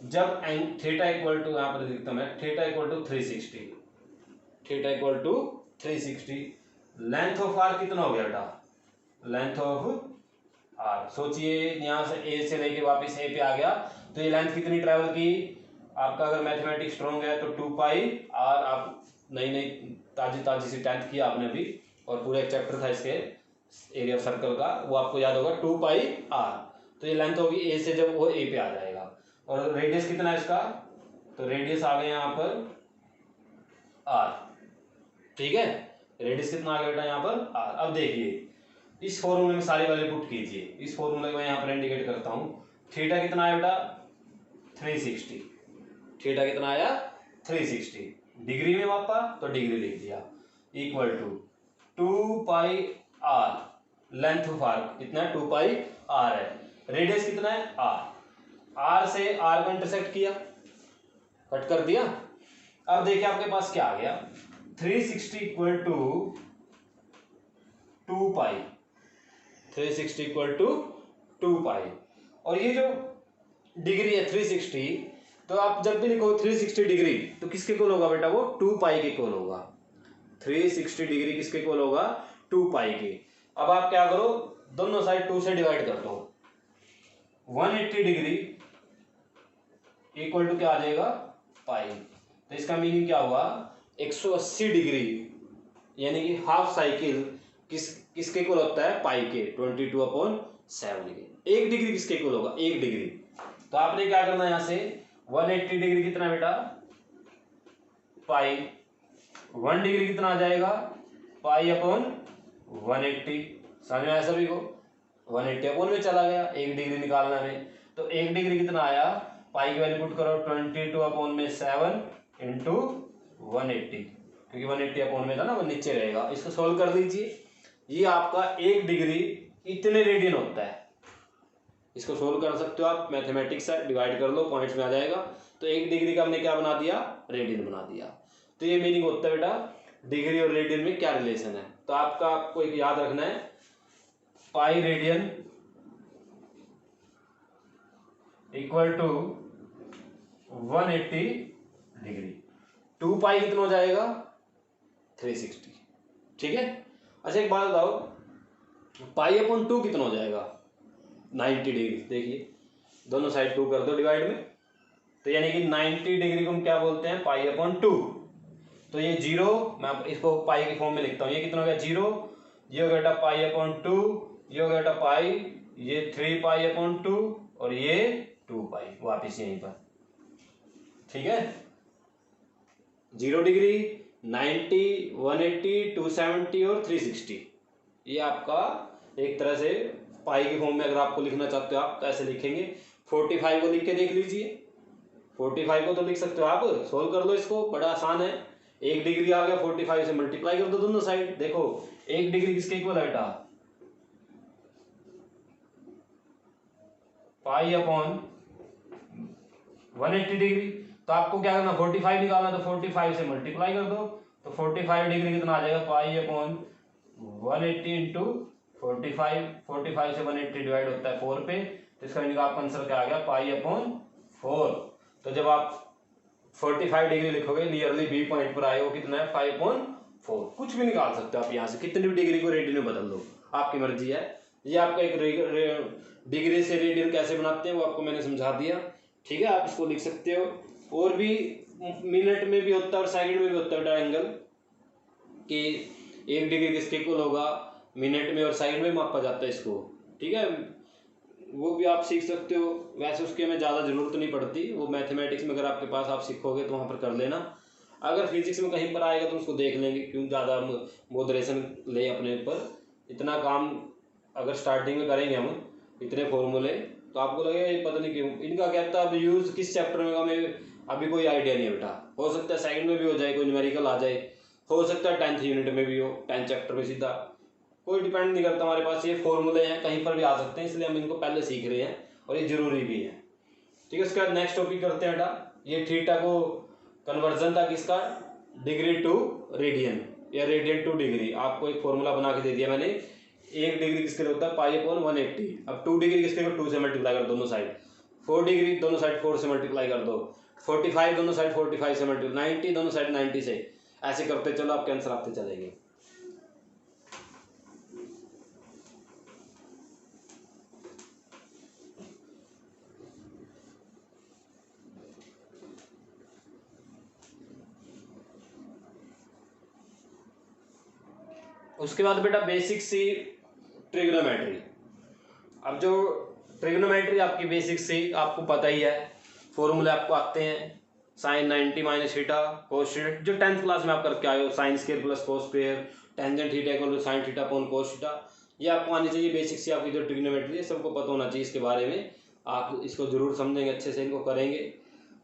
Speaker 1: जब थीटा इक्वल टू, यहां पर लिखता मैं theta equal to 360, theta equal to 360, length of R कितना हो गया बेटा, लेंथ ऑफ आर, सोचिए यहां से ए से लेके वापस ए पे आ गया, तो ये लेंथ कितनी ट्रेवल की आपका, अगर मैथमेटिक्स स्ट्रॉन्ग है तो 2 पाई आर, आप नई नई ताजी ताजी सी 10th किया आपने अभी, और पूरा एक चैप्टर था इसके एरिया ऑफ सर्कल का, वो आपको याद होगा 2 पाई आर। तो ये लेंथ होगी ए से जब वो ए पे आ जाएगा, और रेडियस कितना है इसका, तो रेडियस आ गया यहाँ पर आर, ठीक है, रेडियस कितना आ गया बेटा यहाँ पर आर। अब देखिए इस फॉर्मूले में सारी वैल्यू पुट कीजिए, इस फॉर्मूले को मैं यहाँ पर इंडिकेट करता हूँ। थीटा कितना आया बेटा 360, थीटा कितना आया 360, डिग्री में मापा तो डिग्री लिख दिया, equal to 2 pi R, length of R कितना है 2 पाई आर है, रेडियस कितना है आर, आर से आर को इंटरसेक्ट किया, कट कर दिया। अब देखिए आपके पास क्या आ गया, 360 equal to 2 pi, 360 equal to 2 pi, और ये जो डिग्री है 360, तो आप जब भी लिखो 360 डिग्री तो किसके इक्वल होगा बेटा, वो 2 पाई के इक्वल होगा, 360 डिग्री किसके इक्वल होगा 2 पाई के। अब आप क्या करो, दोनों साइड 2 से डिवाइड कर दो, 180 डिग्री इक्वल टू क्या आ जाएगा पाई, तो इसका मीनिंग क्या हुआ 180 डिग्री, यानी कि हाफ साइकिल किसके इक्वल होता है पाई के, 22/7 के। 1 डिग्री किसके इक्वल होगा 1 डिग्री, तो आपने क्या करना है, यहां से 180 डिग्री कितना बेटा पाई, 1 डिग्री कितना आ जाएगा पाई अपॉन 180, समझ में आया सभी को, 180 अपॉन में चला गया, 1 डिग्री निकालना है, तो 1 डिग्री कितना आया, पाई की वैल्यू पुट करो 22/7 इंटू 180, क्योंकि 180 अपॉन में था ना, वो नीचे रहेगा, इसको सोल्व कर दीजिए। ये आपका 1 डिग्री इतने रेडियन होता है, इसको सोल्व कर सकते हो आप, मैथमेटिक्स है, डिवाइड कर लो पॉइंट्स में आ जाएगा। तो 1 डिग्री का हमने क्या बना दिया, रेडियन बना दिया। तो ये मीनिंग होता है बेटा डिग्री और रेडियन में क्या रिलेशन है, तो आपको एक याद रखना है, pi radian equal to 180 degree, 2 pi कितना हो जाएगा 360, ठीक है। अच्छा एक बात बताओ, पाई अपॉन 2 कितना हो जाएगा 90 डिग्री, देखिए दोनों साइड 2 कर दो डिवाइड में, तो यानी कि 90 डिग्री को हम क्या बोलते हैं पाई अपॉन 2, तो ये 0, मैं इसको पाई के फॉर्म में लिखता हूँ, ये कितना हो गया 0, ये हो गया पाई अपॉन 2, ये हो गया पाई, ये 3 पाई अपॉन 2 और ये 2 पाई, वापिस यहीं पर, ठीक है। 0 डिग्री 90 180 270 और 360, ये आपका एक तरह से पाई के फॉर्म में अगर आपको लिखना चाहते हो आप तो ऐसे लिखेंगे। 45 को लिख के देख लीजिए, 45 को तो लिख सकते हो आप, सोल्व कर लो इसको, बड़ा आसान है। 1 डिग्री आ गया, 45 से मल्टीप्लाई कर दो दोनों साइड, देखो 1 डिग्री किसके इक्वल है बेटा पाई अपॉन 180 डिग्री, तो आपको क्या करना 45 निकालना, तो 45 से मल्टीप्लाई कर दो, तो 45 डिग्री कितना आ जाएगा पाई अपॉन 180 इंटू 45 से 180 डिवाइड होता है 4 पे, तो इसका मीनिंग आपका आंसर क्या आ गया पाई अपॉन 4। तो जब आप 45 डिग्री लिखोगे नियरली बी पॉइंट पर आएगा, कितना है 5/4, कुछ भी निकाल सकते हो आप यहाँ से, कितनी भी डिग्री को रेडियन में बदल दो, आपकी मर्जी है। ये आपका एक डिग्री से रेडियन कैसे बनाते हैं वो आपको मैंने समझा दिया, ठीक है, आप इसको लिख सकते हो। और भी मिनट में भी होता है और सेकंड में भी होता है बेटा एंगल, कि 1 डिग्री किसके इक्वल होगा मिनट में और सेकंड में मापा जाता है इसको, ठीक है। वो भी आप सीख सकते हो। वैसे उसके में ज़्यादा ज़रूरत नहीं पड़ती, वो मैथमेटिक्स में अगर आपके पास आप सीखोगे तो वहाँ पर कर लेना। अगर फिजिक्स में कहीं पर आएगा तो उसको देख लेंगे, क्यों ज़्यादा मोडरेशन ले अपने ऊपर। इतना काम अगर स्टार्टिंग में करेंगे हम इतने फॉर्मूले, तो आपको लगेगा ये पता नहीं क्यों इनका क्या था, अब यूज़ किस चैप्टर में हमें अभी कोई आइडिया नहीं है बेटा। हो सकता है सेकंड में भी हो जाए, कोई न्यूमेरिकल आ जाए, हो सकता है 10th यूनिट में भी हो, 10th चैप्टर में सीधा, कोई डिपेंड नहीं करता। हमारे पास ये फॉर्मूले हैं, कहीं पर भी आ सकते हैं, इसलिए हम इनको पहले सीख रहे हैं और ये जरूरी भी है। ठीक है, उसके बाद नेक्स्ट टॉपिक करते हैं बेटा। ये थीटा को कन्वर्जन था किसका, डिग्री टू रेडियन या रेडियन टू डिग्री। आपको एक फॉर्मूला बना के दे दिया मैंने। 1 डिग्री किसके लिए होता है, पाई अपॉन 180। अब 2 डिग्री किसके लिए, 2 से मल्टीप्लाई कर दोनों साइड। 4 डिग्री दोनों साइड 4 से मल्टीप्लाई कर दो। 45 दोनों साइड 45 से मल्टीप्लाई, 90 दोनों साइड 90 से। ऐसे करते चलो, आपके आंसर आते चलेंगे। उसके बाद बेटा बेसिक सी ट्रिग्नोमेट्री। अब जो ट्रिग्नोमेट्री आपकी बेसिक सी आपको पता ही है, फॉर्मूले आपको आते हैं। Sine 90 minus theta cos theta, जो 10th क्लास में आप करके आए हो, sine square plus cos square, tangent theta equal to sine theta upon cos theta. ये आपको आनी चाहिए बेसिक सी आपकी जो ट्रिग्नोमेट्री है, सबको पता होना चाहिए इसके बारे में। आप इसको जरूर समझेंगे, अच्छे से इनको करेंगे।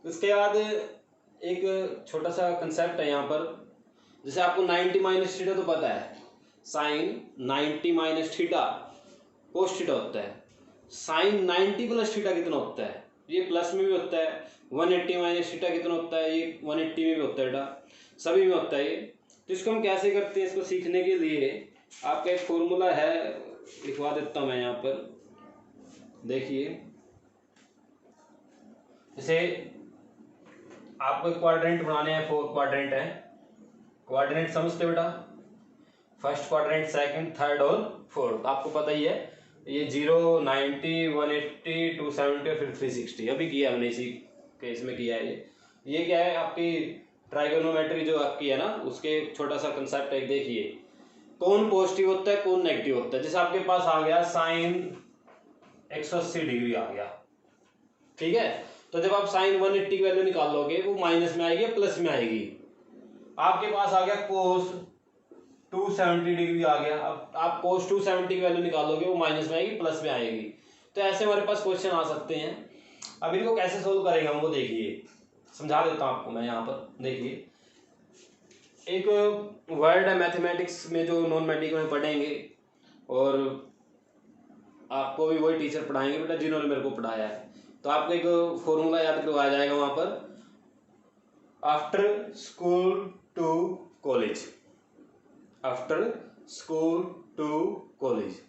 Speaker 1: उसके बाद एक छोटा सा कंसेप्ट है यहाँ पर, जैसे आपको 90 माइनस थीटा तो पता है, sine 90 minus theta cos theta होता है। साइन 90 प्लस थीटा कितना होता है, ये प्लस में भी होता है। 180 माइनस थीटा कितना होता है, ये 180 में भी होता है बेटा, सभी में होता है ये। तो इसको हम कैसे करते हैं, इसको सीखने के लिए आपका एक फॉर्मूला है, लिखवा देता हूँ मैं यहाँ पर, देखिए। जैसे आपको एक क्वाड्रेंट बनाने हैं, 4 क्वाड्रेंट है। क्वाड्रेंट समझते बेटा, फर्स्ट क्वाड्रेंट, सेकंड, थर्ड और फोर्थ, आपको पता ही है। ये 0, 90, 180, 270 और फिर 360 अभी किया हमने, इसी केस में किया है। ये क्या है, आपकी ट्राइगोनोमेट्री जो आपकी है ना, उसके छोटा सा कंसेप्ट है। देखिए कौन पॉजिटिव होता है कौन नेगेटिव होता है। जैसे आपके पास आ गया साइन 180 डिग्री आ गया, ठीक है, तो जब आप साइन 180 की वैल्यू निकाल लोगे, वो माइनस में आएगी या प्लस में आएगी। आपके पास आ गया कोस 270 डिग्री आ गया, अब आप कोस 270 की वैल्यू निकालोगे, वो माइनस में आएगी प्लस में आएगी। तो ऐसे हमारे पास क्वेश्चन आ सकते हैं। अब इनको कैसे सोल्व करेंगे हम, वो देखिए, समझा देता हूं आपको मैं यहाँ पर। देखिए एक वर्ड है मैथमेटिक्स में जो नॉन मेडिकल में पढ़ेंगे, और आपको भी वही टीचर पढ़ाएंगे बेटा जिन्होंने मेरे को पढ़ाया है। तो आपको एक फॉर्मूला याद करवाया जाएगा वहां पर, after school to college, after school to college,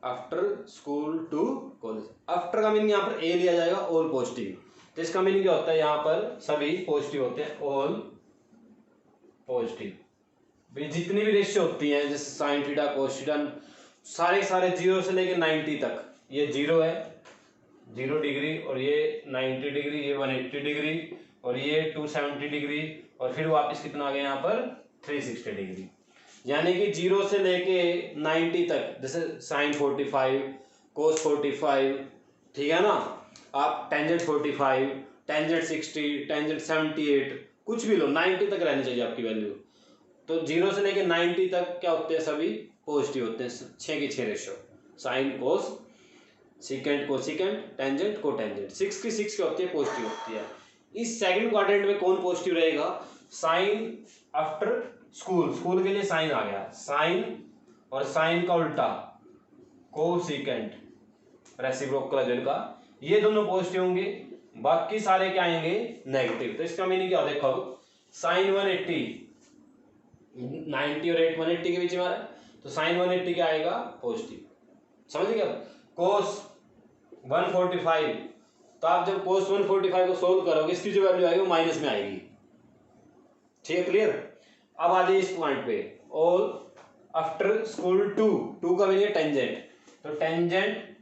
Speaker 1: after school to college. After का मीनिंग यहाँ पर ए लिया जाएगा, ऑल पॉजिटिव। तो इसका मीनिंग क्या होता है, यहाँ पर सभी पॉजिटिव होते हैं, ऑल पॉजिटिव। जितनी भी रेशियो होती हैं, जैसे साइन थीटा कोस थीटा, सारे सारे 0 से लेके 90 तक। ये 0 है 0 डिग्री, और ये 90 डिग्री, ये 180 डिग्री, और ये 270 डिग्री, और फिर वापस कितना आ गया यहाँ पर 360 डिग्री। यानी कि 0 से लेके 90 तक, जैसे साइन 45 कोस 45, ठीक है ना, आप टेंजेंट 45, टेंजेंट 60, टेंजेंट 78, कुछ भी लो, 90 तक रहनी चाहिए आपकी वैल्यू। तो 0 से लेके 90 तक क्या होते हैं, सभी पॉजिटिव होते हैं, 6 की 6 रेशियो, साइन कोस सिकेंड को सिकेंड, टेंजेंट को टेंजेंट, 6 की 6 क्या होती है, पॉजिटिव होती है। इस सेकंड क्वाड्रेंट में कौन पॉजिटिव रहेगा, साइन आफ्टर स्कूल, स्कूल के लिए साइन आ गया, साइन और साइन का उल्टा को सिकेंड, रेसिप्रोकल जिनका, ये दोनों पॉजिटिव होंगे, बाकी सारे क्या आएंगे, नेगेटिव। तो इसका मीनिंग क्या देखो, साइन 180, 90 और 180 के बीच में आ रहा है, तो साइन 180 क्या आएगा, पॉजिटिव। समझ गए। कोस 145, तो आप जब कोस 145 को सोल्व करोगे, इसकी जो वैल्यू आएगी वो माइनस में आएगी। ठीक है, क्लियर। अब आ जाइए इस पॉइंट पे, ऑल आफ्टर स्कूल टू का मीनिंग टेंजेंट, तो टेंजेंट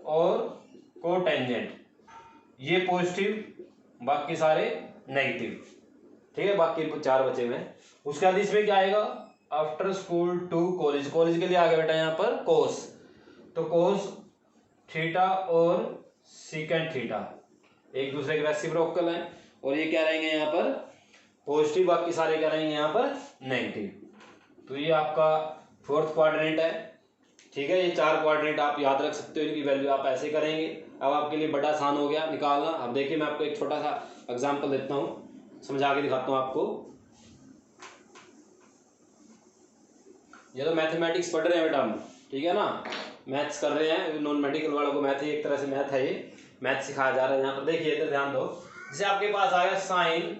Speaker 1: और को टेंजेंट ये पॉजिटिव, बाकी सारे नेगेटिव। ठीक है, बाकी 4 बचे हुए हैं। उसके बाद इसमें क्या आएगा, after school to college, college के लिए आ गया बेटा यहाँ पर कोस, तो कोस थीटा और सीकेंट थीटा एक दूसरे के रेसिप्रोकल हैं, और ये क्या रहेंगे यहाँ पर पॉजिटिव, बाकी सारे क्या रहेंगे यहाँ पर नेगेटिव। तो ये आपका फोर्थ क्वाड्रेंट है। ठीक है, ये 4 क्वाड्रेंट आप याद रख सकते हो, इनकी वैल्यू आप ऐसे करेंगे। अब आपके लिए बड़ा आसान हो गया निकालना। अब देखिए मैं आपको एक छोटा सा एग्जांपल देता हूँ, समझा के दिखाता हूँ आपको। ये तो मैथमेटिक्स पढ़ रहे हैं बेटा हम, ठीक है ना, मैथ्स कर रहे हैं। नॉन मेडिकल वालों को मैथ ही एक तरह से मैथ है, ये मैथ सिखाया जा रहा है यहाँ पर। देखिए तो ध्यान दो, जैसे आपके पास आया साइन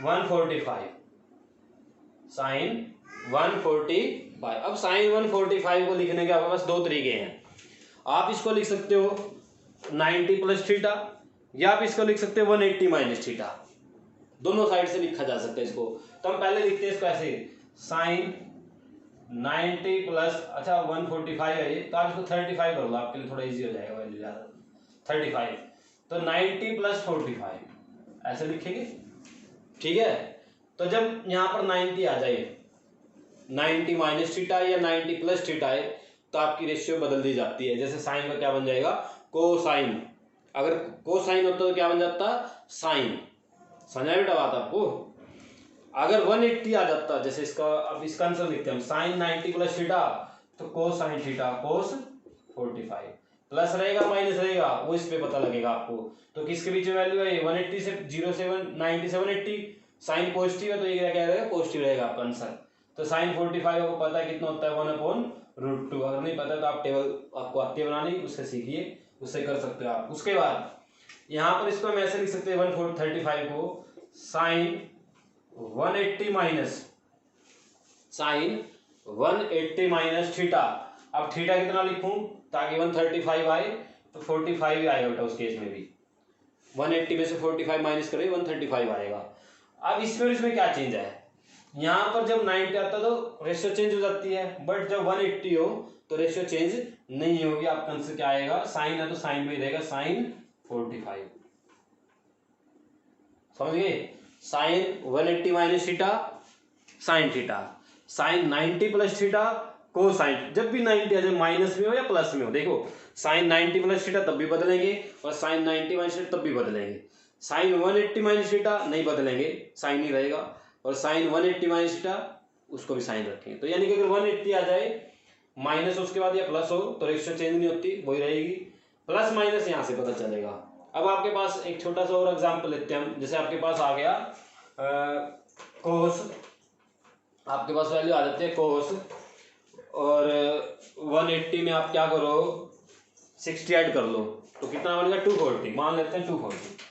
Speaker 1: 145, साइन 145। अब साइन 145 को लिखने के आपके पास 2 तरीके हैं। आप इसको लिख सकते हो 90 प्लस थीटा, या आप इसको लिख सकते हो 180 माइनस थीटा। दोनों साइड से लिखा जा सकता है इसको। तो हम पहले लिखते हैं इसको ऐसे, साइन 90 प्लस, अच्छा 145 है ये, तो आप इसको 35 कर लो, आपके लिए थोड़ा इजी हो जाएगा वैल्यू ज़्यादा, 35। तो 90 प्लस 45 ऐसे लिखेंगे। ठीक है, तो जब यहाँ पर 90 आ जाए, 90 माइनस थीटा या 90 प्लस थीटा है, तो आपकी रेशियो बदल दी जाती है। जैसे साइन का क्या बन जाएगा, कोसाइन। अगर कोसाइन होता तो क्या बन जाता, साइन। समझा बेटा बात आपको। अगर 180 आ जाता, जैसे इसका, अब इसका आंसर लिखते हैं हम, साइन 90 प्लस थीटा, तो कोसाइन थीटा कोस 45। प्लस रहेगा माइनस रहेगा वो इस पे पता लगेगा आपको। तो किसके बीच में वैल्यू है, 180 से 0 से 90 से 180, साइन पॉजिटिव है तो ये क्या रहेगा, पॉजिटिव रहेगा आपका आंसर। तो साइन 45 आपको पता है कितना होता है, 1/√2। अगर नहीं पता तो आप टेबल आपको आती है बनानी, उससे सीखिए, उससे कर सकते हो आप। उसके बाद यहाँ पर इसको हम ऐसे लिख सकते हैं 1/35 को sine 180 minus, sine 180 minus theta. अब थीटा कितना लिखूं ताकि 135 आए, तो 45 ही आएगा बेटा उस केस में भी। 180 में से 45 माइनस करें 135 आएगा। अब इसमें और इसमें क्या चेंज है, यहाँ पर जब 90 आता तो रेशियो चेंज हो जाती है, बट जब 180 हो तो रेशियो चेंज नहीं होगी। आपका आंसर क्या आएगा, साइन है तो साइन में ही रहेगा, साइन 45। समझ गए, sine 180 minus theta sine theta, sine 90 plus theta cosine. जब भी 90 आ जाए, माइनस में हो या प्लस में हो, देखो साइन 90 प्लस थीटा तब भी बदलेंगे, और साइन 90 माइनस थीटा तब भी बदलेंगे। साइन 180 माइनस थीटा नहीं बदलेंगे, साइन ही रहेगा, और साइन 180 माइनस थीटा उसको भी साइन रखेंगे। तो यानी कि अगर 180 आ जाए माइनस उसके बाद या प्लस हो तो रेशियो चेंज नहीं होती, वही रहेगी। प्लस माइनस यहाँ से पता चलेगा। अब आपके पास एक छोटा सा और एग्जांपल लेते हैं हम। जैसे आपके पास आ गया कोस, आपके पास वैल्यू आ जाती है कोस, और 180 में आप क्या करो 60 ऐड कर लो, तो कितना बनेगा 240। मान लेते हैं 240,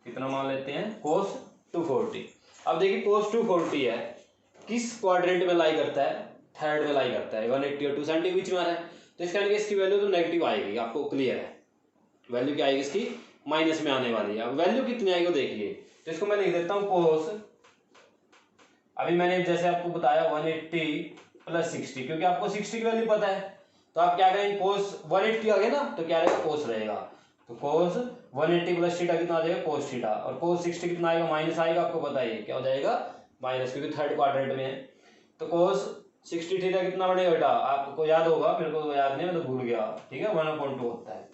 Speaker 1: कितना मान लेते हैं, कोस 240। अब देखिए कोस 240 है, किस क्वाड्रेंट में लाई करता है, थर्ड में लाई करता है। 180 और 270 बीच में आ रहा है, तो इसका इसकी वैल्यू तो नेगेटिव आएगी, आपको क्लियर है। वैल्यू क्या आएगी इसकी, माइनस में आने वाली है। अब वैल्यू कितनी आएगी वो देखिए, तो इसको मैं लिख देता हूँ कोस, अभी मैंने जैसे आपको बताया 180 प्लस 60, क्योंकि आपको 60 की वैल्यू पता है, तो आप क्या करेंगे, कोस 180 आ गया ना, तो क्या रहेगा, कोस रहेगा। तो कोस 180 प्लस थीटा कितना आ जाएगा, कोस थीटा, और कोस 60 कितना आएगा, माइनस आएगा, आपको पता है क्या हो जाएगा, माइनस, क्योंकि थर्ड क्वाड्रेंट में है। तो कोस 60 थीटा कितना बनेगा बेटा, आपको याद होगा, मेरे को तो याद नहीं, मैं तो भूल गया। ठीक है, 1/2 होता है,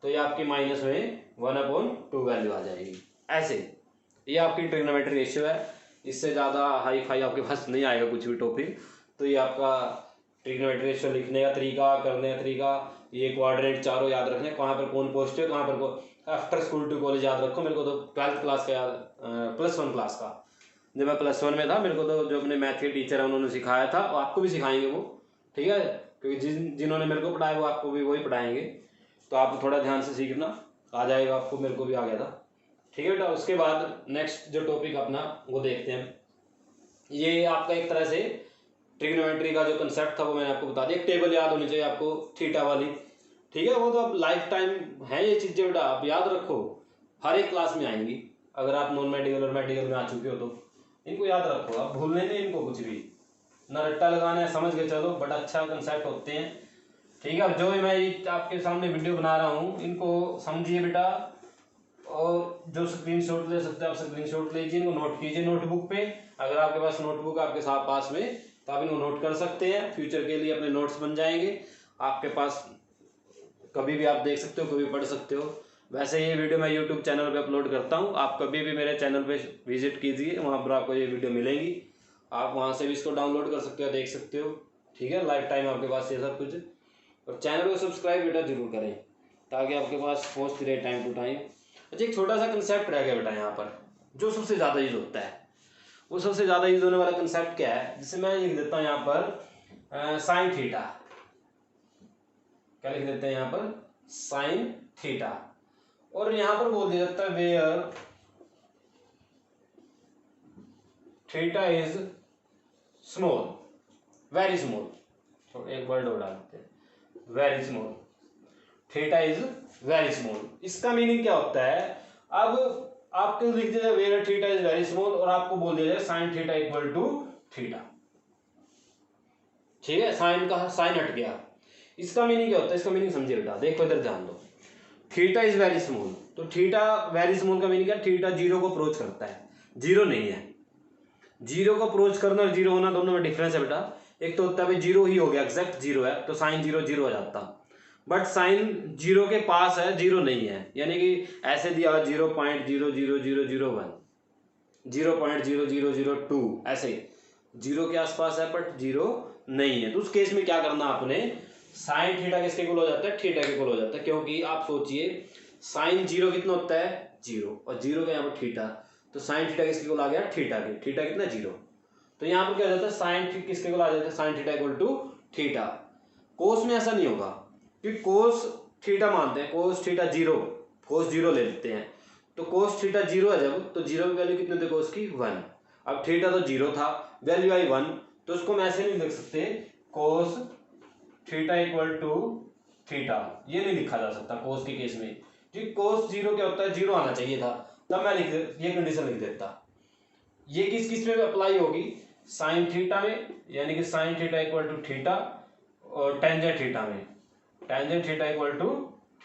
Speaker 1: तो ये आपकी माइनस में 1/2 वैल्यू आ जाएगी। ऐसे ये आपकी ट्रिग्नोमेट्री रेशियो है, इससे ज़्यादा हाई फाई आपके पास नहीं आएगा कुछ भी टॉपिक। तो ये आपका ट्रिग्नोमेट्री रेशियो लिखने का तरीका, करने का तरीका, ये क्वाड्रेंट चारों याद रखने, कहाँ पर कौन पोस्ट है, कहाँ पर कौन। आफ्टर स्कूल टू कॉलेज याद रखो, मेरे को तो 12th क्लास का याद, +1 क्लास का, जब मैं +1 में था, मेरे को तो जो अपने मैथ के टीचर है उन्होंने सिखाया था, और आपको भी सिखाएंगे वो। ठीक है, क्योंकि जिन्होंने मेरे को पढ़ाया वो आपको भी वही पढ़ाएंगे, तो आप थोड़ा ध्यान से सीखना, आ जाएगा आपको, मेरे को भी आ गया था। ठीक है बेटा, उसके बाद नेक्स्ट जो टॉपिक अपना वो देखते हैं। ये आपका एक तरह से ट्रिग्नोमेट्री का जो कंसेप्ट था वो मैंने आपको बता दिया। एक टेबल याद होनी चाहिए आपको थीटा वाली, ठीक है, वो तो अब लाइफ टाइम है ये चीज़ें बेटा, आप याद रखो, हर एक क्लास में आएंगी। अगर आप नॉन मेडिकल और मेडिकल में आ चुके हो तो इनको याद रखो, आप भूलने नहीं इनको कुछ भी, ना रट्टा लगाना है, समझ के चलो, बड़ा अच्छा कंसेप्ट होते हैं। ठीक है, जो मैं आपके सामने वीडियो बना रहा हूँ इनको समझिए बेटा, और जो स्क्रीनशॉट ले सकते हैं आप स्क्रीनशॉट लीजिए, इनको नोट कीजिए नोटबुक पे। अगर आपके पास नोटबुक आपके साथ पास में, तो आप इनको नोट कर सकते हैं, फ्यूचर के लिए अपने नोट्स बन जाएंगे आपके पास। कभी भी आप देख सकते हो, कभी पढ़ सकते हो। वैसे ये वीडियो मैं यूट्यूब चैनल पे अपलोड करता हूँ, आप कभी भी मेरे चैनल पे विजिट कीजिए, वहाँ पर आपको ये वीडियो मिलेगी, आप वहाँ से भी इसको डाउनलोड कर सकते हो, देख सकते हो। ठीक है, लाइफ टाइम आपके पास ये सब कुछ। और चैनल को सब्सक्राइब बेटा जरूर करें ताकि आपके पास पहुँचती रहे टाइम टू टाइम। अच्छा, एक छोटा सा कंसेप्ट रह गया बेटा यहाँ पर, जो सबसे ज़्यादा यूज होता है। वो सबसे ज़्यादा यूज होने वाला कंसेप्ट क्या है, जिसे मैं लिख देता हूँ यहाँ पर साइन थीटा। क्या लिख देते हैं यहाँ पर? Sine theta. और यहाँ पर बोल दिया जाता है where theta is small, very small. तो एक वर्ड और डालते हैं, very small. Theta is very small. इसका मीनिंग क्या होता है? अब आपको लिख दिया जाए where theta is very small और आपको बोल दिया जाए sine theta equal to theta. ठीक है, साइन का साइन हट गया। इसका मीनिंग क्या होता है? इसका मीनिंग समझिए बेटा, देखो इधर ध्यान दो। थीटा इज वेरी स्मॉल, तो थीटा वेरी स्मॉल का मीनिंग क्या? थीटा जीरो को अप्रोच करता है, जीरो नहीं है। जीरो को अप्रोच करना और जीरो होना दोनों में डिफरेंस है बेटा। एक तो होता है भाई जीरो ही हो गया, एग्जैक्ट जीरो है, तो साइन जीरो जीरो हो जाता। बट साइन जीरो के पास है, जीरो नहीं है, यानी कि ऐसे दिया 0.00001, 0.0002, ऐसे जीरो के आसपास है बट जीरो नहीं है। तो उस केस में क्या करना आपने? साइन थीटा किसके इक्वल हो जाता है? थीटा के इक्वल हो जाता है, क्योंकि आप सोचिए साइन जीरो कितना होता है? जीरो, और जीरो का यहाँ पर थीटा, तो साइन थीटा किसके इक्वल आ गया? थीटा के। थीटा कितना? जीरो। तो यहाँ पर क्या हो जाता है? साइन किसके इक्वल आ जाता है? Sine theta equal to theta. Cos में ऐसा नहीं होगा, क्योंकि कोस थीटा मानते हैं, cos theta zero, cos zero ले लेते हैं। तो कोस थीटा जीरो है जब, तो जीरो की वैल्यू कितनी थी कोस की? 1। अब थीटा तो जीरो था, वैल्यू आई 1, तो उसको हम ऐसे नहीं लिख सकते cos theta equal to theta, ये नहीं लिखा जा सकता कोस के केस में, क्योंकि कोस जीरो क्या होता है? जीरो आना चाहिए था, तब मैं ये कंडीशन लिख देता। ये किस किस में अप्लाई होगी? साइन थीटा में, यानी कि sine theta equal to theta, और टेंजेंट थीटा में, tangent theta equal to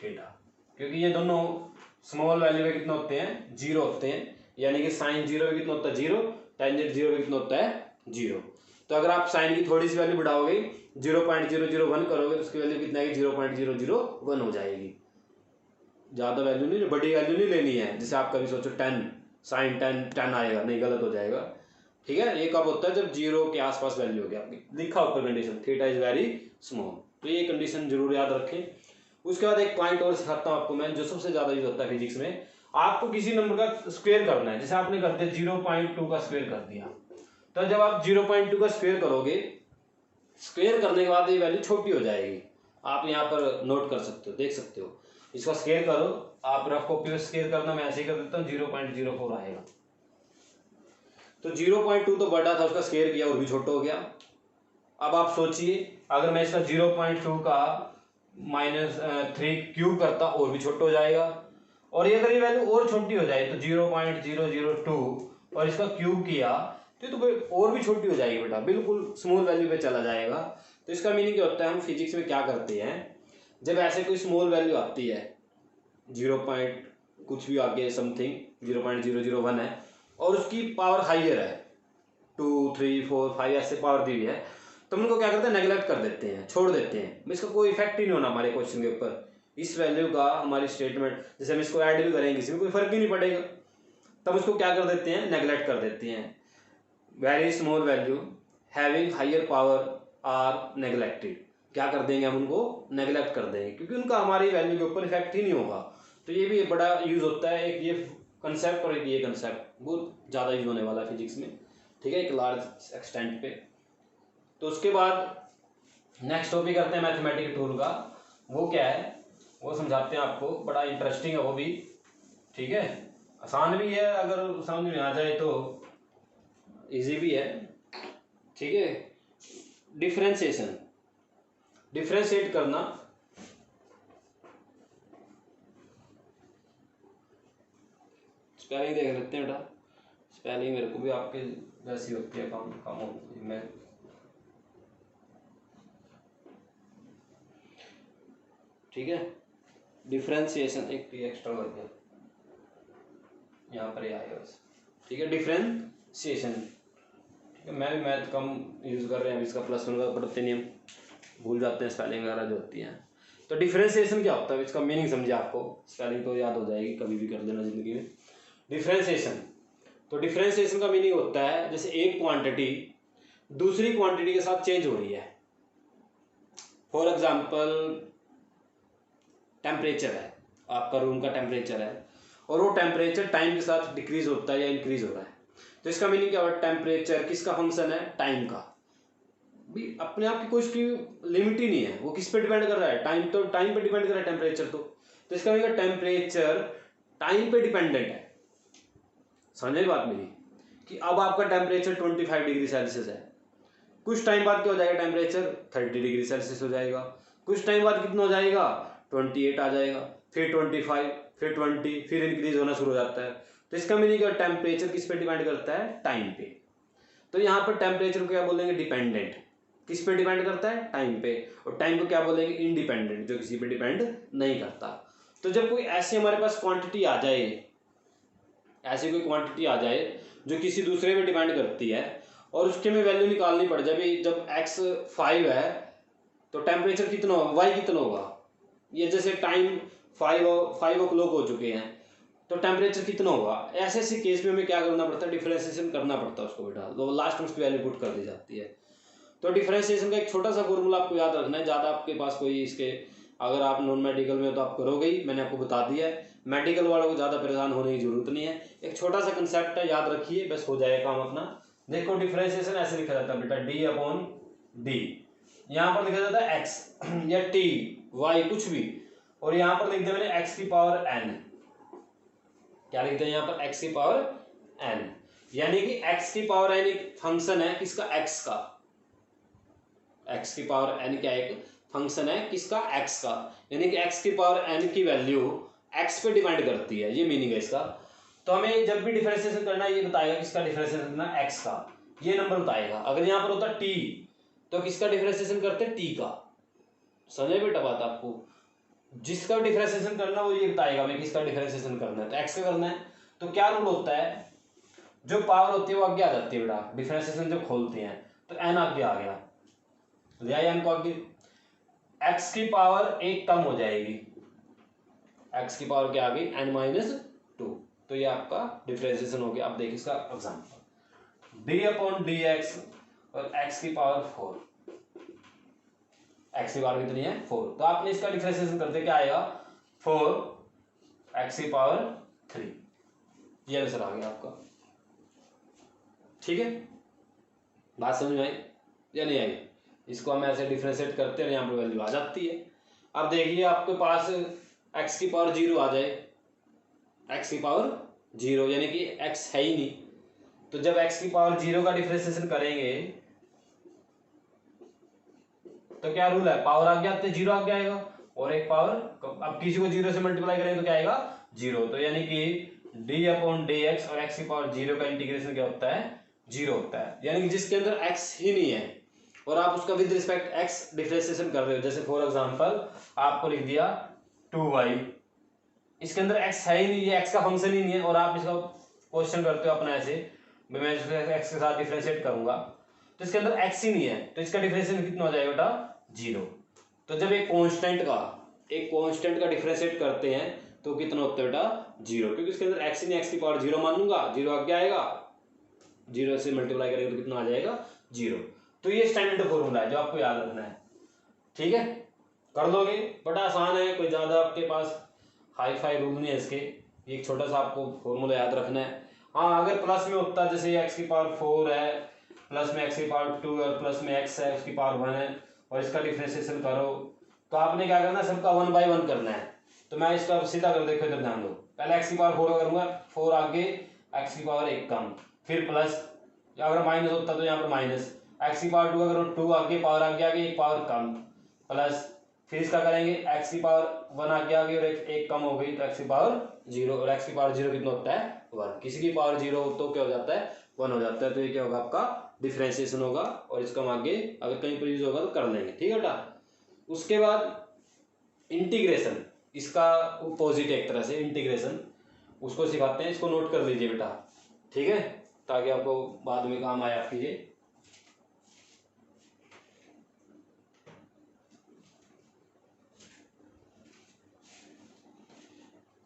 Speaker 1: theta, क्योंकि ये दोनों स्मॉल वैल्यू में कितने होते हैं? जीरो होते हैं, यानी कि साइन जीरो में कितना होता है? जीरो। टेंजेंट जीरो में कितना होता है? जीरो। तो अगर आप साइन की थोड़ी सी वैल्यू बढ़ाओगे, 0.001 करोगे, तो उसकी वैल्यू कितना है? 0.001 हो जाएगी। ज़्यादा वैल्यू नहीं, बड़ी वैल्यू नहीं लेनी है, जैसे आप कभी सोचो 10, साइन 10 आएगा, नहीं, गलत हो जाएगा। ठीक है, ये कब होता है? जब जीरो के आसपास वैल्यू हो गया आपकी, लिखा ऊपर condition theta is very small, तो ये कंडीशन जरूर याद रखें। उसके बाद एक पॉइंट और सिखाता हूँ आपको मैं, जो सबसे ज्यादा यूज होता है फिजिक्स में। आपको किसी नंबर का स्क्वायर करना है, जैसे आपने कर दिया 0.2 का स्क्वायर कर दिया, तो जब आप 0.2 का स्क्वायर करोगे, स्क्वायर करने के बाद ये वैल्यू छोटी हो जाएगी। आप यहाँ पर नोट कर सकते हो, देख सकते हो। इसका स्क्वायर करो, आप रफ कॉपी में स्क्वायर करना, मैं ऐसे ही कर देता हूँ, 0.04 आएगा। तो 0.2 तो बड़ा था, उसका स्क्वायर किया और भी छोटा हो गया। अब आप सोचिए, अगर मैं इसका 0.2 का -3 क्यूब करता, और भी छोटा हो जाएगा। और ये अगर ये वैल्यू और छोटी हो जाए, तो 0.002 और इसका क्यूब किया, तो और भी छोटी हो जाएगी बेटा, बिल्कुल स्मॉल वैल्यू पे चला जाएगा। तो इसका मीनिंग क्या होता है? हम फिजिक्स में क्या करते हैं, जब ऐसे कोई स्मॉल वैल्यू आती है, 0. कुछ भी आगे समथिंग 0.001 है, और उसकी पावर हाइयर है, 2, 3, 4, 5 ऐसे पावर दी हुई है, तो हम उनको क्या करते हैं? नेगलेक्ट कर देते हैं, छोड़ देते हैं। इसका कोई इफेक्ट ही नहीं होना हमारे क्वेश्चन के ऊपर, इस वैल्यू का हमारी स्टेटमेंट, जैसे हम इसको ऐड भी करेंगे, इसमें कोई फर्क ही नहीं पड़ेगा, तब उसको क्या कर देते हैं? नेगलेक्ट कर देते हैं। Very small value having higher power are neglected, क्या कर देंगे? हम उनको नेगलेक्ट कर देंगे, क्योंकि उनका हमारी वैल्यू के ऊपर इफेक्ट ही नहीं होगा। तो ये भी एक बड़ा यूज होता है, एक ये कंसेप्ट और एक ये कंसेप्ट बहुत ज़्यादा यूज होने वाला है फिजिक्स में। ठीक है, एक लार्ज एक्सटेंट पे। तो उसके बाद नेक्स्ट टॉपिक करते हैं मैथमेटिक टूल का। वो क्या है वो समझाते हैं आपको, बड़ा इंटरेस्टिंग है वो भी। ठीक है, आसान भी है, अगर समझ में आ जाए तो इजी भी है। ठीक है, डिफरेंशिएशन, डिफरेंशिएट करना। स्पेलिंग देख लेते हैं बेटा, स्पेलिंग मेरे को भी आपके जैसी होती है, काम होती है। मैं ठीक है, डिफरेंशिएशन, एक टी एक्स्ट्रा कर दिया, यहाँ पर ही आएगा बस। ठीक है, डिफरेंशिएशन। ठीक है, मैं भी मैथ कम यूज़ कर रहे हैं, इसका +1 का पढ़ते नहीं, हम भूल जाते हैं स्पेलिंग वगैरह जो होती हैं। तो डिफरेंशिएशन क्या होता है, इसका मीनिंग समझे, आपको स्पेलिंग तो याद हो जाएगी, कभी भी कर देना जिंदगी में। डिफरेंशिएशन, तो डिफरेंशिएशन का मीनिंग होता है जैसे एक क्वांटिटी दूसरी क्वांटिटी के साथ चेंज हो रही है। फॉर एग्जाम्पल टेम्परेचर है, आपका रूम का टेम्परेचर है और वो टेम्परेचर टाइम के साथ डिक्रीज होता है या इंक्रीज हो रहा है। तो इसका मीनिंग क्या हुआ, टेम्परेचर किसका फंक्शन है, टाइम का। भी अपने आप की कोई उसकी लिमिट ही नहीं है, वो किस पे डिपेंड कर रहा है, टाइम, तो टाइम पे डिपेंड कर रहा है टेम्परेचर। तो इसका मीनिंग टेम्परेचर टाइम पे डिपेंडेंट है। समझे बात मेरी, कि अब आपका टेम्परेचर 25 डिग्री सेल्सियस है, कुछ टाइम बाद क्या हो जाएगा, टेम्परेचर 30 डिग्री सेल्सियस हो जाएगा, कुछ टाइम बाद कितना हो जाएगा, 28 आ जाएगा, फिर 25, फिर 20, फिर इंक्रीज होना शुरू हो जाता है। तो इसका मीनिंग क्या, टेम्परेचर किस पे डिपेंड करता है, टाइम पे। तो यहाँ पर टेम्परेचर को क्या बोलेंगे, डिपेंडेंट, किस पे डिपेंड करता है, टाइम पे। और टाइम को क्या बोलेंगे, इंडिपेंडेंट, जो किसी पे डिपेंड नहीं करता। तो जब कोई ऐसी हमारे पास क्वांटिटी आ जाए, ऐसी कोई क्वांटिटी आ जाए जो किसी दूसरे पे डिपेंड करती है और उसके में वैल्यू निकालनी पड़ जाए, जब x 5 है तो टेम्परेचर कितना होगा, y कितना होगा, ये जैसे टाइम 5 o'clock हो चुके हैं तो टेम्परेचर कितना होगा। ऐसे ऐसे केस में हमें क्या करना पड़ता है, डिफरेंशिएशन करना पड़ता है उसको बेटा, तो लास्ट में उसकी वैल्यू पुट कर दी जाती है। तो डिफरेंशिएशन का एक छोटा सा फॉर्मूला आपको याद रखना है, ज़्यादा आपके पास कोई इसके, अगर आप नॉन मेडिकल में हो तो आप करोगे ही, मैंने आपको बता दिया है। मेडिकल वालों को ज़्यादा परेशान होने की जरूरत नहीं है, एक छोटा सा कंसेप्ट है, याद रखिए, बस हो जाएगा काम अपना। देखो डिफरेंशिएशन ऐसे लिखा जाता है बेटा, d/d, यहाँ पर लिखा जाता है x या t y कुछ भी, और यहाँ पर लिख दिया मैंने x की पावर n। क्या लिखते हैं यहाँ पर, x की पावर n, यानी कि x की पावर n एक फंक्शन है किसका, x का। x की पावर n क्या एक फंक्शन है किसका, x का, यानी कि x की पावर n की वैल्यू x पे डिपेंड करती है, ये मीनिंग है इसका। तो हमें जब भी डिफरेंशिएशन करना है ये बताएगा किसका डिफरेंशिएशन करना है, x का, ये नंबर बताएगा। अगर यहाँ पर होता t तो किसका डिफरेंशिएशन करते हैं, t का। समझे बेटा बात आपको, जिसका डिफरेंशिएशन करना वो ये बताएगा हमें किसका डिफरेंशिएशन करना है, तो x का करना है। तो क्या रूल होता है, जो पावर होती है वो आगे आ जाती है बेटा, डिफरेंशिएशन जब खोलते हैं तो n आगे आ गया, ले आया n को आगे, x की पावर एक कम हो जाएगी, x की पावर क्या आ गई, n-2। तो ये आपका डिफरेंशिएशन हो गया। अब देखिए इसका एग्जांपल, d/dx और x की पावर 4, x की पावर कितनी है, 4, तो आपने इसका डिफरेंशिएशन करते क्या आएगा, 4 x की पावर 3, ये आंसर आ गया आपका। ठीक है, बात समझ में आई या नहीं आई, इसको हम ऐसे डिफरेंशिएट करते हैं, यहाँ पर वैल्यू आ जाती है। अब देखिए आपके पास x की पावर 0 आ जाए, x की पावर 0 यानी कि x है ही नहीं, तो जब x की पावर 0 का डिफरेंशिएशन करेंगे तो क्या रूल है, पावर आगे आते 0 आगे आएगा, और एक पावर, अब किसी को 0 से मल्टीप्लाई करेंगे तो क्या आएगा, 0। तो यानी कि d/dx और x की पावर 0 का इंटीग्रेशन क्या होता है, 0 होता है, यानी कि जिसके अंदर x ही नहीं है और आप उसका विद रिस्पेक्ट x डिफरेंशिएशन कर रहे हो। जैसे फॉर एग्जांपल आपको लिख दिया 2y, इसके अंदर x है ही नहीं, ये x का फंक्शन ही नहीं है, और आप इसका क्वेश्चन करते हो अपना ऐसे, मैं x के साथ डिफरेंशिएट करूंगा तो इसके अंदर x ही नहीं है, तो इसका डिफरेंशिएशन कितना हो जाएगा बेटा, 0। तो जब एक कांस्टेंट का डिफरेंशिएट करते हैं तो कितना होता है बेटा, 0, क्योंकि इसके अंदर x ही नहीं, x की पावर 0 मान लूंगा, 0 आगे आएगा, 0 से मल्टीप्लाई करेंगे तो कितना आ जाएगा, 0। तो ये स्टैंडर्ड फॉर्मूला है जो आपको याद रखना है। ठीक है, कर लोगे, बड़ा आसान है, कोई ज़्यादा आपके पास हाई फाई रूल नहीं है इसके, ये एक छोटा सा आपको फॉर्मूला याद रखना है। हाँ, अगर प्लस में होता जैसे x की पावर 4 है, प्लस में x की पावर 2 और प्लस में x है उसकी पावर 1 है, और इसका डिफरेंशिएशन करो, तो आपने क्या करना है, सबका 1 by 1 करना है। तो मैं इसका सीधा कर, देखो इधर ध्यान दो, पहले x की पावर 4 करूंगा, 4 आगे, x की पावर 1 कम, फिर प्लस, अगर माइनस होता तो यहाँ पर माइनस, x की पावर 2 अगर 2 आगे, पावर आगे एक पावर कम, प्लस, फिर इसका करेंगे x की पावर 1 आगे आ गई और एक कम हो गई तो x की पावर 0, और x की पावर 0 कितना होता है, 1। किसी की पावर 0 तो क्या हो जाता है, 1 हो जाता है। तो ये क्या होगा, आपका डिफरेंशिएशन होगा, और इसका हम आगे अगर कहीं पर यूज होगा तो कर लेंगे। ठीक है बेटा, उसके बाद इंटीग्रेशन, इसका अपोजिट एक तरह से इंटीग्रेशन, उसको सिखाते हैं, इसको नोट कर लीजिए बेटा। ठीक है, ताकि आपको बाद में काम आए आपकी ये।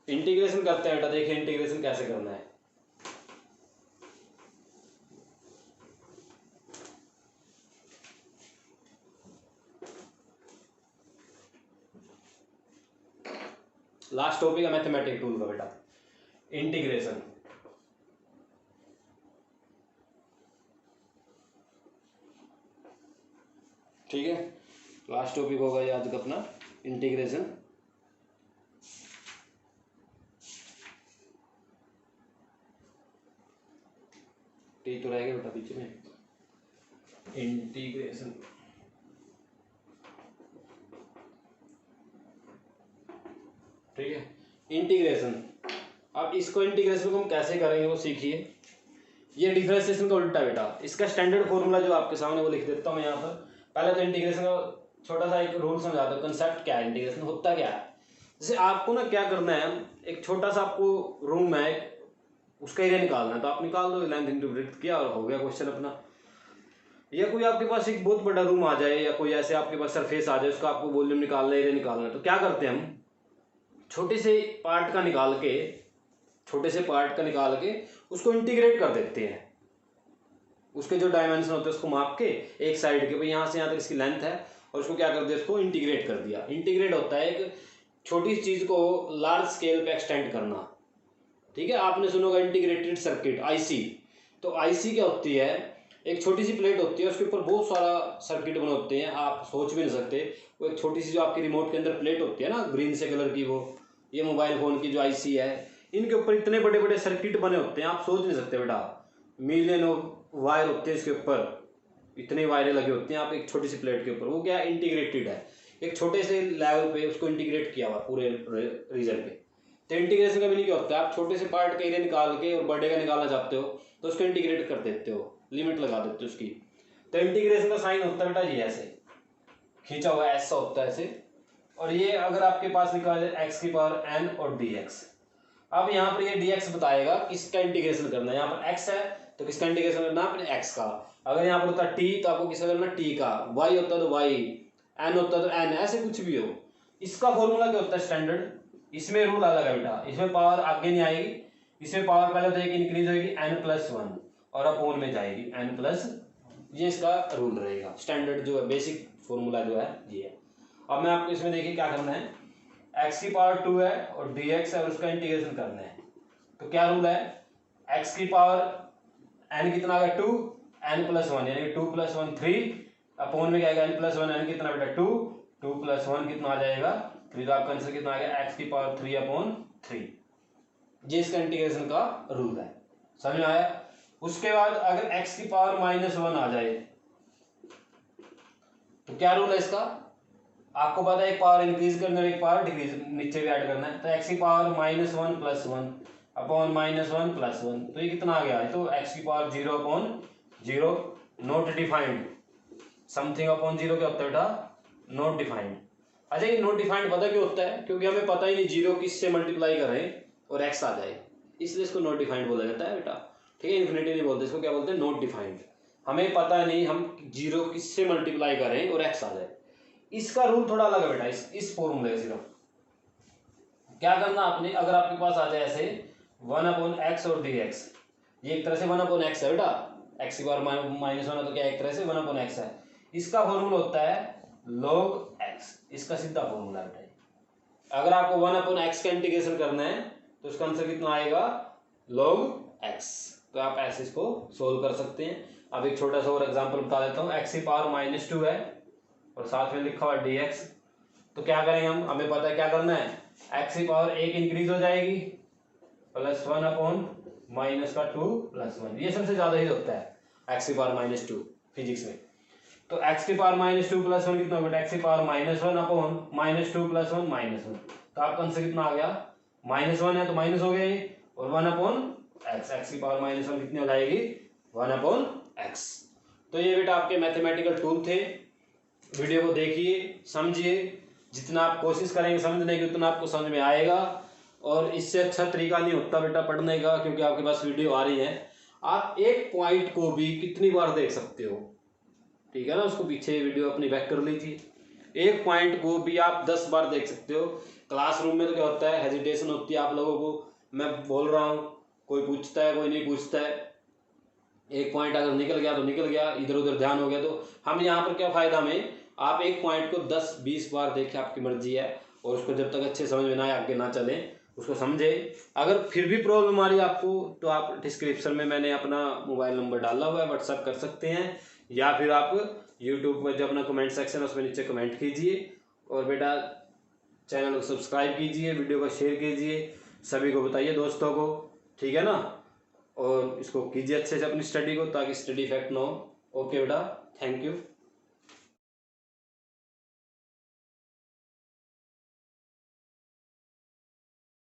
Speaker 1: इंटीग्रेशन करते हैं बेटा, देखिए इंटीग्रेशन कैसे करना है। लास्ट टॉपिक है मैथमेटिक टूल का बेटा, इंटीग्रेशन। ठीक है, लास्ट टॉपिक होगा ये आज का अपना इंटीग्रेशन। टी तो रहेगा बेटा पीछे में, इंटीग्रेशन। ठीक है, इंटीग्रेशन। अब इसको इंटीग्रेशन को हम कैसे करेंगे वो सीखिए। ये डिफरेंशिएशन का उल्टा बेटा, इसका स्टैंडर्ड फॉर्मूला जो आपके सामने वो लिख देता हूँ यहाँ पर। पहले तो इंटीग्रेशन का छोटा सा एक रूल समझाता हूँ, कंसेप्ट क्या है, इंटीग्रेशन होता क्या है। जैसे आपको ना क्या करना है, एक छोटा सा आपको रूम है, उसका एरिया निकालना है, तो आप निकाल दो, लेंथ इंटू ब्रेड्थ किया और हो गया क्वेश्चन अपना। या कोई आपके पास एक बहुत बड़ा रूम आ जाए, या कोई ऐसे आपके पास सरफेस आ जाए, उसका आपको वॉल्यूम निकालना है, एरिया निकालना है, तो क्या करते हैं हम, छोटे से पार्ट का निकाल के उसको इंटीग्रेट कर देते हैं। उसके जो डायमेंशन होते हैं उसको माप के एक साइड के, भाई यहाँ से यहाँ तक इसकी लेंथ है, और उसको क्या कर दिया, उसको इंटीग्रेट कर दिया। इंटीग्रेट होता है एक छोटी सी चीज को लार्ज स्केल पे एक्सटेंड करना। ठीक है, आपने सुना होगा इंटीग्रेटेड सर्किट, आईसी। तो आईसी क्या होती है, एक छोटी सी प्लेट होती है, उसके ऊपर बहुत सारा सर्किट बने होते हैं, आप सोच भी नहीं सकते। वो एक छोटी सी जो आपकी रिमोट के अंदर प्लेट होती है ना, ग्रीन से कलर की, वो ये मोबाइल फोन की जो आईसी है, इनके ऊपर इतने बड़े बड़े सर्किट बने होते हैं, आप सोच नहीं सकते बेटा। मिलियन वायर होते हैं इसके ऊपर, इतने वायरें लगे होते हैं, आप एक छोटी सी प्लेट के ऊपर, वो क्या इंटीग्रेटेड है, एक छोटे से लेवल पे उसको इंटीग्रेट किया हुआ पूरे रीजन पे। तो इंटीग्रेशन का भी नहीं क्या होता है, आप छोटे से पार्ट का एरिया निकाल के और बड़े का निकालना चाहते हो तो उसको इंटीग्रेट कर देते हो, लिमिट लगा देते हो उसकी। तो इंटीग्रेशन का साइन होता है बेटा ये ऐसे खींचा हुआ ऐसा होता है ऐसे, और ये अगर आपके पास लिखा है एक्स की पावर एन और डी एक्स। अब यहाँ पर ये डी एक्स बताएगा किसका इंटीग्रेशन करना है। यहाँ पर एक्स है तो किसका इंटीग्रेशन करना है, अपने एक्स का। अगर यहाँ पर होता है टी तो आपको किसका करना, टी का। वाई होता तो वाई, एन होता तो एन, ऐसे कुछ भी हो। इसका फॉर्मूला क्या होता है स्टैंडर्ड, इसमें रूल अलग है बेटा, इसमें पावर आगे नहीं आएगी, इसमें पावर पहले तो एक इंक्रीज होगी n+1 और अपोन में जाएगी n+, ये इसका रूल रहेगा। स्टैंडर्ड जो है बेसिक फॉर्मूला जो है ये है। अब मैं आपको इसमें देखिए क्या करना है, x की पावर 2 है और dx है और उसका इंटीग्रेशन करना है। तो क्या रूल है, x की पावर n कितना आ गया 2, n+1 यानी 2 + 1 3, अपोन में क्या आएगा n+1, n कितना बेटा 2, 2 + 1 कितना आ जाएगा 3, तो आपका आंसर कितना आ गया x की पावर 3/3। ये इसका इंटीग्रेशन का रूल है, समझ में आया। उसके बाद अगर x की पावर -1 आ जाए तो क्या रूल है इसका, आपको पता है एक पावर इंक्रीज करना है एक पावर डिक्रीज नीचे भी ऐड करना है। तो x की पावर -1 + 1 अपॉन -1 + 1, तो ये कितना आ गया है, तो x की power 0/0 not defined, something upon 0 क्या होता है बेटा, नॉट डिफाइंड। अच्छा ये नॉट डिफाइंड पता क्यों होता है, क्योंकि हमें पता ही नहीं 0 किससे मल्टीप्लाई करें और x आ जाए, इसलिए इसको नॉट डिफाइंड बोला जाता है बेटा। ठीक है, इन्फिनिटी नहीं बोलते इसको, क्या बोलते हैं, नॉट डिफाइंड। हमें पता नहीं हम 0 किससे मल्टीप्लाई करें और x आ जाए। इसका रूल थोड़ा अलग है बेटा, इस फॉर्मूले का सिर्फ क्या करना आपने, अगर आपके पास आ जाए ऐसे 1/x और dx, ये एक तरह से 1/x है बेटा, x की पावर -1 है तो क्या एक तरह से 1/x है। इसका फॉर्मूला होता है log x, इसका सीधा फॉर्मूला बेटा। अगर आपको 1/x का इंटीग्रेशन करना है तो उसका आंसर कितना आएगा log x। तो आप ऐसे इसको सोल्व कर सकते हैं। अब एक छोटा सा और एग्जांपल बता देता हूँ, x की पावर -2 है और साथ में लिखा हुआ dx। तो क्या करेंगे हम, हमें पता है क्या करना है, x की पावर 1 इंक्रीज हो जाएगी +1/-2 + 1, ये सबसे ज्यादा ही होता है x की पावर -2 फिजिक्स में। तो x की पावर -2 + 1 कितना होगा, x की पावर -1/-2 + 1 -1, तो आपका आंसर कितना आ गया, -1 है तो माइनस हो गया ये, और 1/x, x की पावर -1 कितनी हो जाएगी 1/x। तो ये बेटा आपके मैथमेटिकल टूल थे। वीडियो को देखिए, समझिए, जितना आप कोशिश करेंगे समझने की उतना आपको समझ में आएगा। और इससे अच्छा तरीका नहीं होता बेटा पढ़ने का, क्योंकि आपके पास वीडियो आ रही है, आप एक पॉइंट को भी कितनी बार देख सकते हो। ठीक है ना, उसको पीछे वीडियो अपनी बैक कर लीजिए, एक पॉइंट को भी आप 10 बार देख सकते हो। क्लासरूम में तो क्या होता है, हेजिटेशन होती है आप लोगों को, मैं बोल रहा हूँ, कोई पूछता है कोई नहीं पूछता है, एक पॉइंट अगर निकल गया तो निकल गया, इधर उधर ध्यान हो गया तो। हम यहाँ पर क्या फ़ायदा में, आप एक पॉइंट को 10-20 बार देखें, आपकी मर्जी है, और उसको जब तक अच्छे समझ में ना आए आगे ना चले, उसको समझे। अगर फिर भी प्रॉब्लम आ रही है आपको तो आप डिस्क्रिप्शन में मैंने अपना मोबाइल नंबर डाला हुआ है, व्हाट्सअप कर सकते हैं, या फिर आप यूट्यूब में जो अपना कमेंट सेक्शन है उसमें नीचे कमेंट कीजिए। और बेटा चैनल को सब्सक्राइब कीजिए, वीडियो को शेयर कीजिए, सभी को बताइए दोस्तों को, ठीक है ना। और इसको कीजिए अच्छे से अपनी स्टडी को, ताकि स्टडी इफेक्ट ना हो। ओके बेटा, थैंक यू।